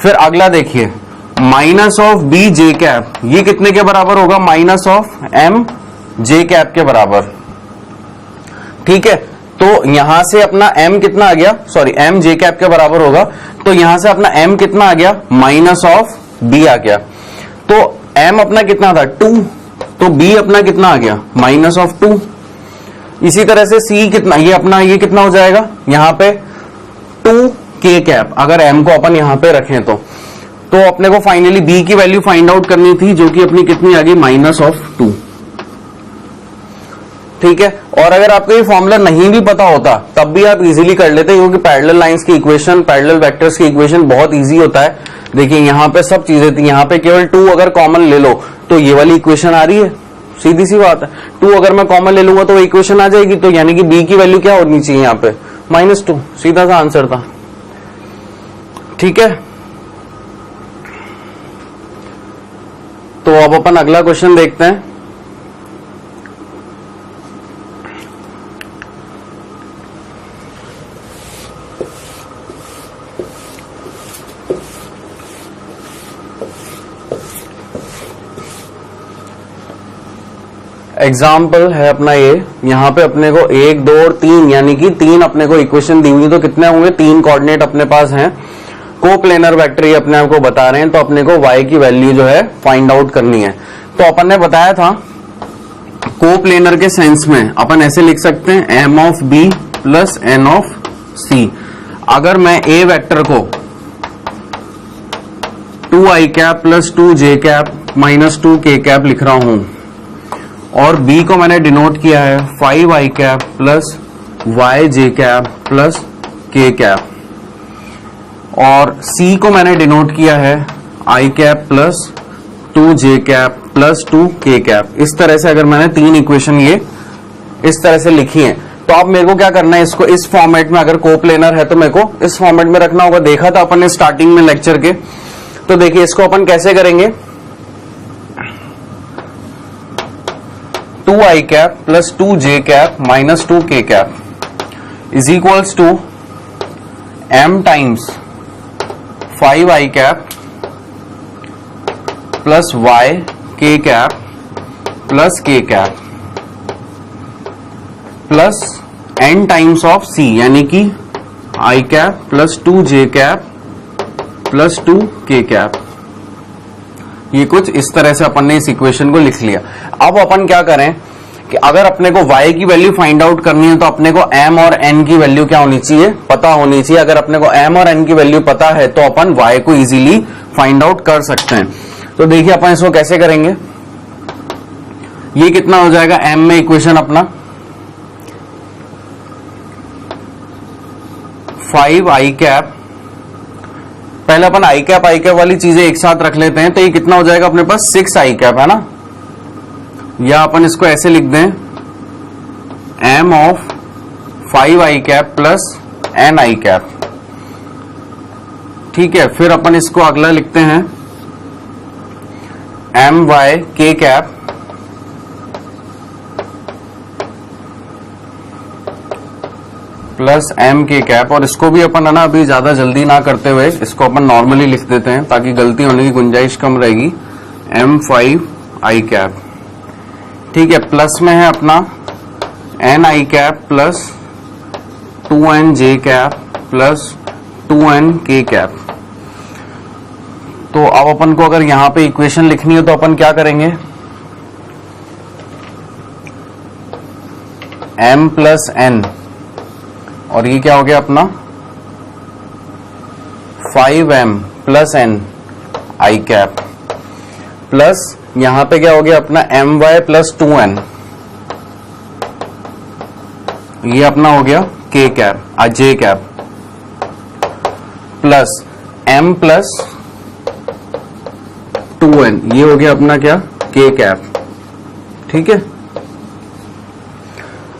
फिर अगला देखिए minus of B J cap, ये कितने के बराबर होगा, minus of M J cap के बराबर। ठीक है, तो यहां से अपना m कितना आ गया, सॉरी m जे कैप के बराबर होगा, तो यहां से अपना m कितना आ गया, माइनस ऑफ b आ गया। तो m अपना कितना था 2, तो b अपना कितना आ गया, माइनस ऑफ 2। इसी तरह से c कितना, ये अपना ये कितना हो जाएगा, यहां पे 2 k कैप, अगर m को अपन यहां पे रखें तो अपने को फाइनली b की वैल्यू फाइंड आउट करनी थी, जो कि अपनी कितनी आ गई, माइनस ऑफ 2। ठीक है, और अगर आपको ये फॉर्मूला नहीं भी पता होता तब भी आप इजीली कर लेते, क्योंकि पैरेलल लाइंस की इक्वेशन, पैरेलल वेक्टर्स की इक्वेशन बहुत इजी होता है। देखिए यहां पे सब चीजें थी, यहां पे केवल 2 अगर कॉमन ले लो तो ये वाली इक्वेशन आ रही है, सीधी सी बात है। 2 अगर मैं कॉमन ले लूंगा तो वो इक्वेशन आ जाएगी, तो यानी कि बी की वैल्यू क्या होनी चाहिए यहाँ पे, -2, सीधा सा आंसर था। ठीक है, तो अब अपन अगला क्वेश्चन देखते हैं। एग्जाम्पल है अपना ये, यहां पे अपने को 1, 2 और 3 यानी कि 3 अपने को इक्वेशन दी हुई, तो कितने होंगे, 3 कोऑर्डिनेट अपने पास हैं, कोप्लेनर वेक्टर ये अपने आप को बता रहे हैं, तो अपने को y की वैल्यू जो है फाइंड आउट करनी है। तो अपन ने बताया था कोप्लेनर के सेंस में अपन ऐसे लिख सकते हैं m of b plus n of c। अगर मैं a वेक्टर को 2i cap plus 2j cap minus 2k cap लिख रहा हूं, और b को मैंने डिनोट किया है 5i cap plus yj cap plus k cap, और c को मैंने डिनोट किया है i cap plus 2j cap plus 2k cap. इस तरह से अगर मैंने 3 इक्वेशन ये इस तरह से लिखी हैं, तो अब मेरे को क्या करना है, इसको इस फॉर्मेट में, अगर कोप्लेनर है तो मेरे को इस फॉर्मेट में रखना होगा। देखा था अपन ने स्टार्टिंग में लेक्चर के, तो देखिए इसको अपन कैसे करेंगे, 2i cap plus 2j cap minus 2k cap is equals to m times 5i cap plus k cap plus k cap plus n times of c, यानी कि i cap plus 2j cap plus 2k cap. ये कुछ इस तरह से अपन ने इस equation को लिख लिया। अब अपन क्या करें कि अगर अपने को y की वैल्यू फाइंड आउट करनी है तो अपने को m और n की वैल्यू क्या होनी चाहिए, पता होनी चाहिए। अगर अपने को m और n की वैल्यू पता है तो अपन y को इजीली फाइंड आउट कर सकते हैं। तो देखिए अपन इसको कैसे करेंगे, ये कितना हो जाएगा m में इक्वेशन अपना 5i कैप, पहले अपन i कैप वाली चीजें एक साथ रख लेते हैं, तो ये कितना हो जाएगा अपने पास 6i कैप है ना, या अपन इसको ऐसे लिख दें m of 5i cap plus ni cap. ठीक है, फिर अपन इसको अगला लिखते हैं my k cap plus m k cap, और इसको भी अपन है ना अभी ज्यादा जल्दी ना करते हुए इसको अपन नॉर्मली लिख देते हैं ताकि गलती होने की गुंजाइश कम रहेगी, m5i कैप। ठीक है, प्लस में है अपना ni cap plus 2nj cap plus 2nk cap. तो अब अपन को अगर यहां पे इक्वेशन लिखनी है तो अपन क्या करेंगे, m प्लस n, और ये क्या हो गया अपना 5m plus n i cap, plus यहां पे क्या हो गया अपना my प्लस 2n, ये अपना हो गया k cap j cap, plus m plus 2n, ये हो गया अपना क्या k कैप। ठीक है,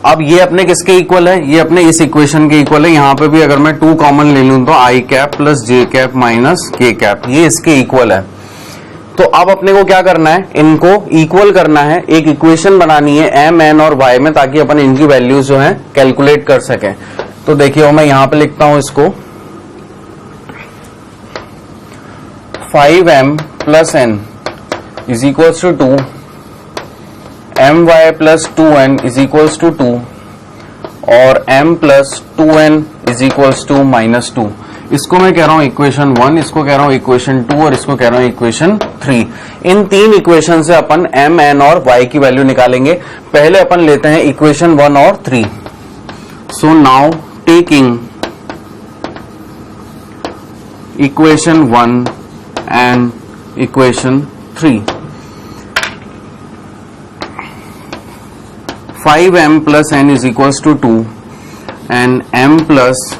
अब ये अपने किसके इक्वल है, ये अपने इस इक्वेशन के इक्वल है। यहां पे भी अगर मैं 2 कॉमन ले लूं तो i cap plus j cap minus k cap, ये इसके इक्वल है। तो अब अपने को क्या करना है, इनको इक्वल करना है, एक इक्वेशन बनानी है एम एन और वाई में, ताकि अपन इनकी वैल्यूज जो है कैलकुलेट कर सकें। तो देखिए मैं यहां पे लिखता हूं इसको 5m plus N is equals to 2, my plus 2n is equals to 2 और m plus 2n is equals to -2। इसको मैं कह रहा हूं इक्वेशन 1, इसको कह रहा हूं इक्वेशन 2 और इसको कह रहा हूं इक्वेशन 3। इन तीन इक्वेशन से अपन m n और y की वैल्यू निकालेंगे। पहले अपन लेते हैं इक्वेशन 1 और 3। So now taking equation 1 and equation 3, 5m plus n is equals to 2 and m plus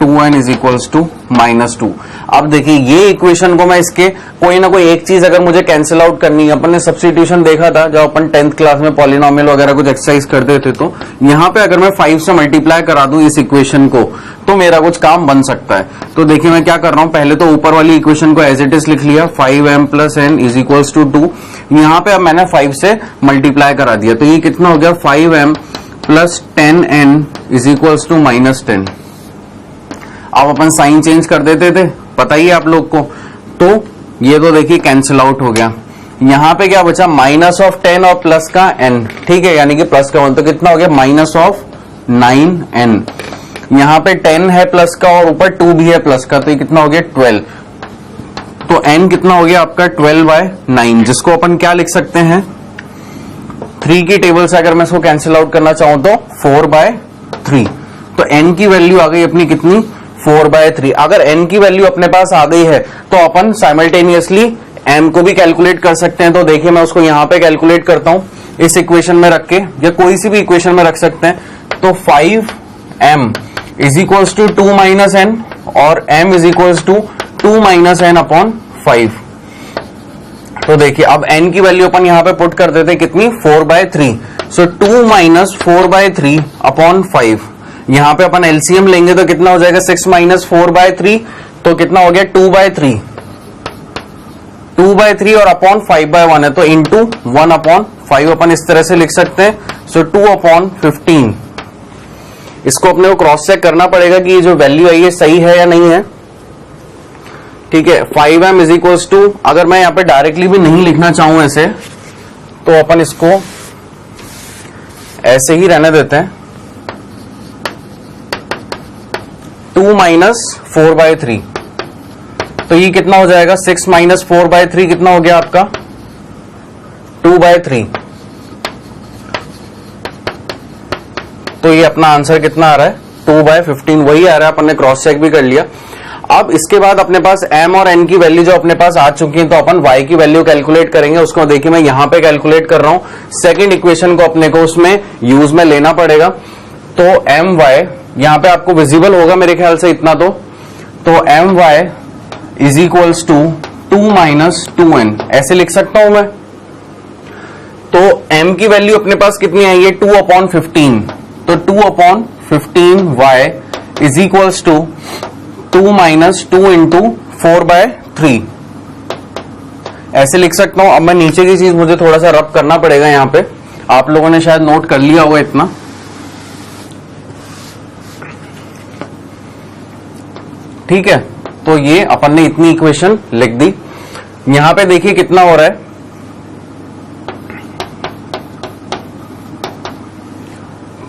2n is equals to -2। अब देखिए ये इक्वेशन को मैं इसके कोई ना कोई एक चीज अगर मुझे कैंसिल आउट करनी है, अपन ने सब्स्टिट्यूशन देखा था जब अपन 10th क्लास में पॉलिनोमियल वगैरह कुछ एक्सरसाइज करते थे, तो यहाँ पे अगर मैं 5 से मल्टीप्लाई करा दूं इस इक्वेशन को तो मेरा कुछ काम बन सकता है। तो देखिए मैं क्या कर रहा हूं, पहले तो ऊपर वाली इक्वेशन को एज इट इज लिख लिया, 5m plus n is equals to 2। यहाँ पे अब मैंने 5 से मल्टीप्लाई करा दिया, तो ये कितना हो गया, 5m plus 10n is equals to -10। अब अपन साइन चेंज कर देते थे, पता ही है आप लोग को, तो ये तो देखिए कैंसिल आउट हो गया। यहां पे क्या बचा, -10 और प्लस का n, ठीक है, यानी कि प्लस का 1, तो कितना हो गया -9n। यहां पे 10 है प्लस का और ऊपर 2 भी है प्लस का, तो ये कितना हो गया 12। तो n कितना हो गया आपका 12/9, जिसको अपन क्या लिख सकते हैं, 3 की टेबल से अगर मैं इसको कैंसिल आउट करना चाहूं तो 4/3। तो n की वैल्यू आ गई अपनी कितनी, 4/3। अगर n की वैल्यू अपने पास आ गई है तो अपन साइमल्टेनियसली m को भी कैलकुलेट कर सकते हैं। तो देखिए मैं उसको यहां पे कैलकुलेट करता हूं, इस इक्वेशन में रख के, या कोई सी भी इक्वेशन में रख सकते हैं। तो 5m is equals to 2 minus n और m is equals to 2 minus n upon 5। तो देखिए अब n की वैल्यू अपन यहां पे पुट कर देते कितनी, 4/3। सो 2 माइनस 4/3 अपॉन 5। यहां पे अपन एलसीएम लेंगे तो कितना हो जाएगा, 6 माइनस 4/3, तो कितना हो गया 2/3। 2/3 और अपॉन 5/1 है, तो इंटू 1 अपॉन 5 अपन इस तरह से लिख सकते हैं। सो 2/15। इसको अपने को क्रॉस चेक करना पड़ेगा कि ये जो वैल्यू है ये सही है या नहीं है, ठीक है। 5m इज इक्वल्स टू, अगर मैं यहाँ पे डायरेक्टली भी नहीं लिखना चाहूं ऐसे, तो अपन इसको ऐसे ही रहने देते हैं, 2 माइनस 4/3। तो ये कितना हो जाएगा, 6 माइनस 4/3 कितना हो गया आपका, 2/3। तो ये अपना आंसर कितना आ रहा है, 2/15 वही आ रहा है, अपन ने क्रॉस चेक भी कर लिया। अब इसके बाद अपने पास m और n की वैल्यू जो अपने पास आ चुकी है, तो अपन y की वैल्यू कैलकुलेट करेंगे। उसको देखिए मैं यहां पे कैलकुलेट कर रहा हूं, सेकंड इक्वेशन को अपने को उसमें यूज में लेना पड़ेगा। तो my यहां पे आपको विजिबल होगा मेरे ख्याल से इतना, तो my is equals to 2 minus 2n, ऐसे लिख सकता हूं मैं। तो m की वैल्यू अपने पास कितनी आई है, 2/15। तो 2/15y is equals to 2 minus 2 into 4/3, ऐसे लिख सकता हूं। अब मैं नीचे की चीज मुझे थोड़ा सा रब करना पड़ेगा, यहां पे आप लोगों ने शायद नोट कर लिया होगा इतना, ठीक है। तो ये अपन ने इतनी इक्वेशन लिख दी। यहां पे देखिए कितना हो रहा है,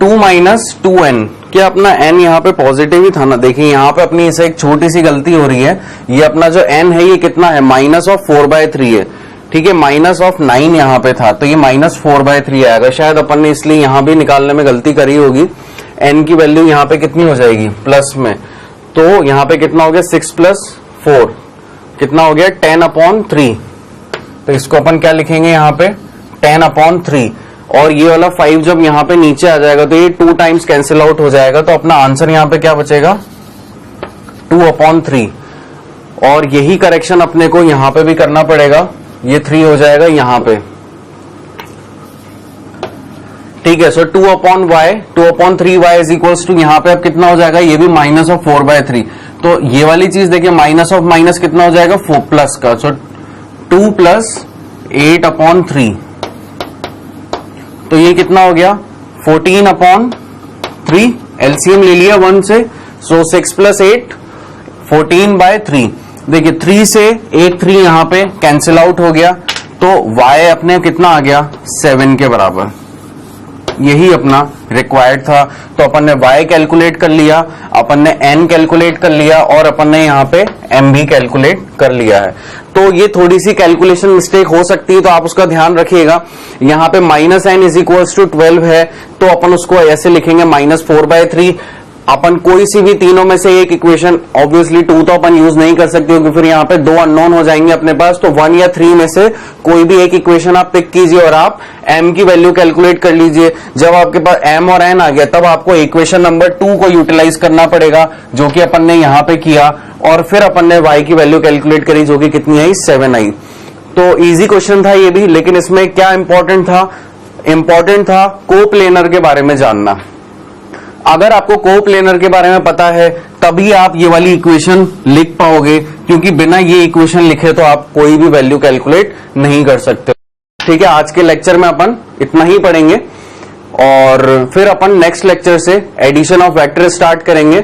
2 माइनस 2n, क्या अपना n यहाँ पे पॉजिटिव ही था ना। देखिए यहाँ पे अपनी इसे एक छोटी सी गलती हो रही है, ये अपना जो n है ये कितना है, -4/3 है, ठीक है, -9 यहाँ पे था, तो ये -4/3 आएगा। शायद अपन ने इसलिए यहाँ भी निकालने में गलती करी होगी। n की वैल्यू यहाँ पे कितनी हो जाएगी, प्लस में, तो यहाँ पे कितना हो गया, 6 + 4 कितना हो गया, 10/3। तो इसको अपन क्या लिखेंगे यहाँ पे, 10/3। और ये वाला 5 जब यहाँ पे नीचे आ जाएगा तो ये 2 टाइम्स कैंसिल आउट हो जाएगा। तो अपना आंसर यहाँ पे क्या बचेगा, 2/3। और यही करेक्शन अपने को यहाँ पे भी करना पड़ेगा, ये 3 हो जाएगा यहाँ पे, ठीक है। सो 2/3y इज इक्वल्स टू, यहाँ पे अब कितना हो जाएगा, ये भी -4/3। तो ये वाली चीज देखिए, माइनस ऑफ माइनस कितना हो जाएगा, प्लस का। सो 2 प्लस 8/3, तो ये कितना हो गया 14/3, एलसीएम ले लिया 1 से, सो 6 + 8 14/3। देखिए 3 से 8 3 यहां पे कैंसिल आउट हो गया, तो y अपने कितना आ गया 7 के बराबर, यही अपना रिक्वायर्ड था। तो अपन ने y कैलकुलेट कर लिया, अपन ने n कैलकुलेट कर लिया और अपन ने यहाँ पे m भी कैलकुलेट कर लिया है। तो ये थोड़ी सी कैलकुलेशन मिस्टेक हो सकती है, तो आप उसका ध्यान रखिएगा। यहाँ पे -n = 12 है, तो अपन उसको ऐसे लिखेंगे -4/3। अपन कोई सी भी तीनों में से एक इक्वेशन, ऑब्वियसली 2 तो अपन यूज नहीं कर सकते क्योंकि फिर यहाँ पे 2 अननोन हो जाएंगे अपने पास, तो 1 या 3 में से कोई भी एक इक्वेशन आप पिक कीजिए और आप m की वैल्यू कैलकुलेट कर लीजिए। जब आपके पास m और n आ गया, तब आपको इक्वेशन नंबर 2 को यूटिलाइज करना पड़ेगा, जो कि अपन ने यहाँ पे किया, और फिर अपन ने y की वैल्यू कैलकुलेट करी, जो कि कितनी आई 7 आई। तो इजी क्वेश्चन था ये भी, लेकिन इसमें क्या इंपॉर्टेंट था कोप्लेनर के बारे में जानना। अगर आपको कोप्लेनर के बारे में पता है तभी आप ये वाली इक्वेशन लिख पाओगे, क्योंकि बिना ये इक्वेशन लिखे तो आप कोई भी वैल्यू कैलकुलेट नहीं कर सकते। ठीक है, आज के लेक्चर में अपन इतना ही पढ़ेंगे और फिर अपन नेक्स्ट लेक्चर से एडिशन ऑफ वेक्टर स्टार्ट करेंगे।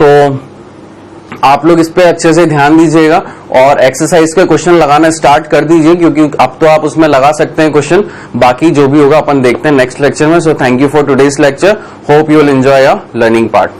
तो आप लोग इस पे अच्छे से ध्यान दीजिएगा और एक्सरसाइज के क्वेश्चन लगाना स्टार्ट कर दीजिए, क्योंकि अब तो आप उसमें लगा सकते हैं क्वेश्चन। बाकी जो भी होगा अपन देखते हैं नेक्स्ट लेक्चर में। So thank you for today's lecture, hope you will enjoy your learning part.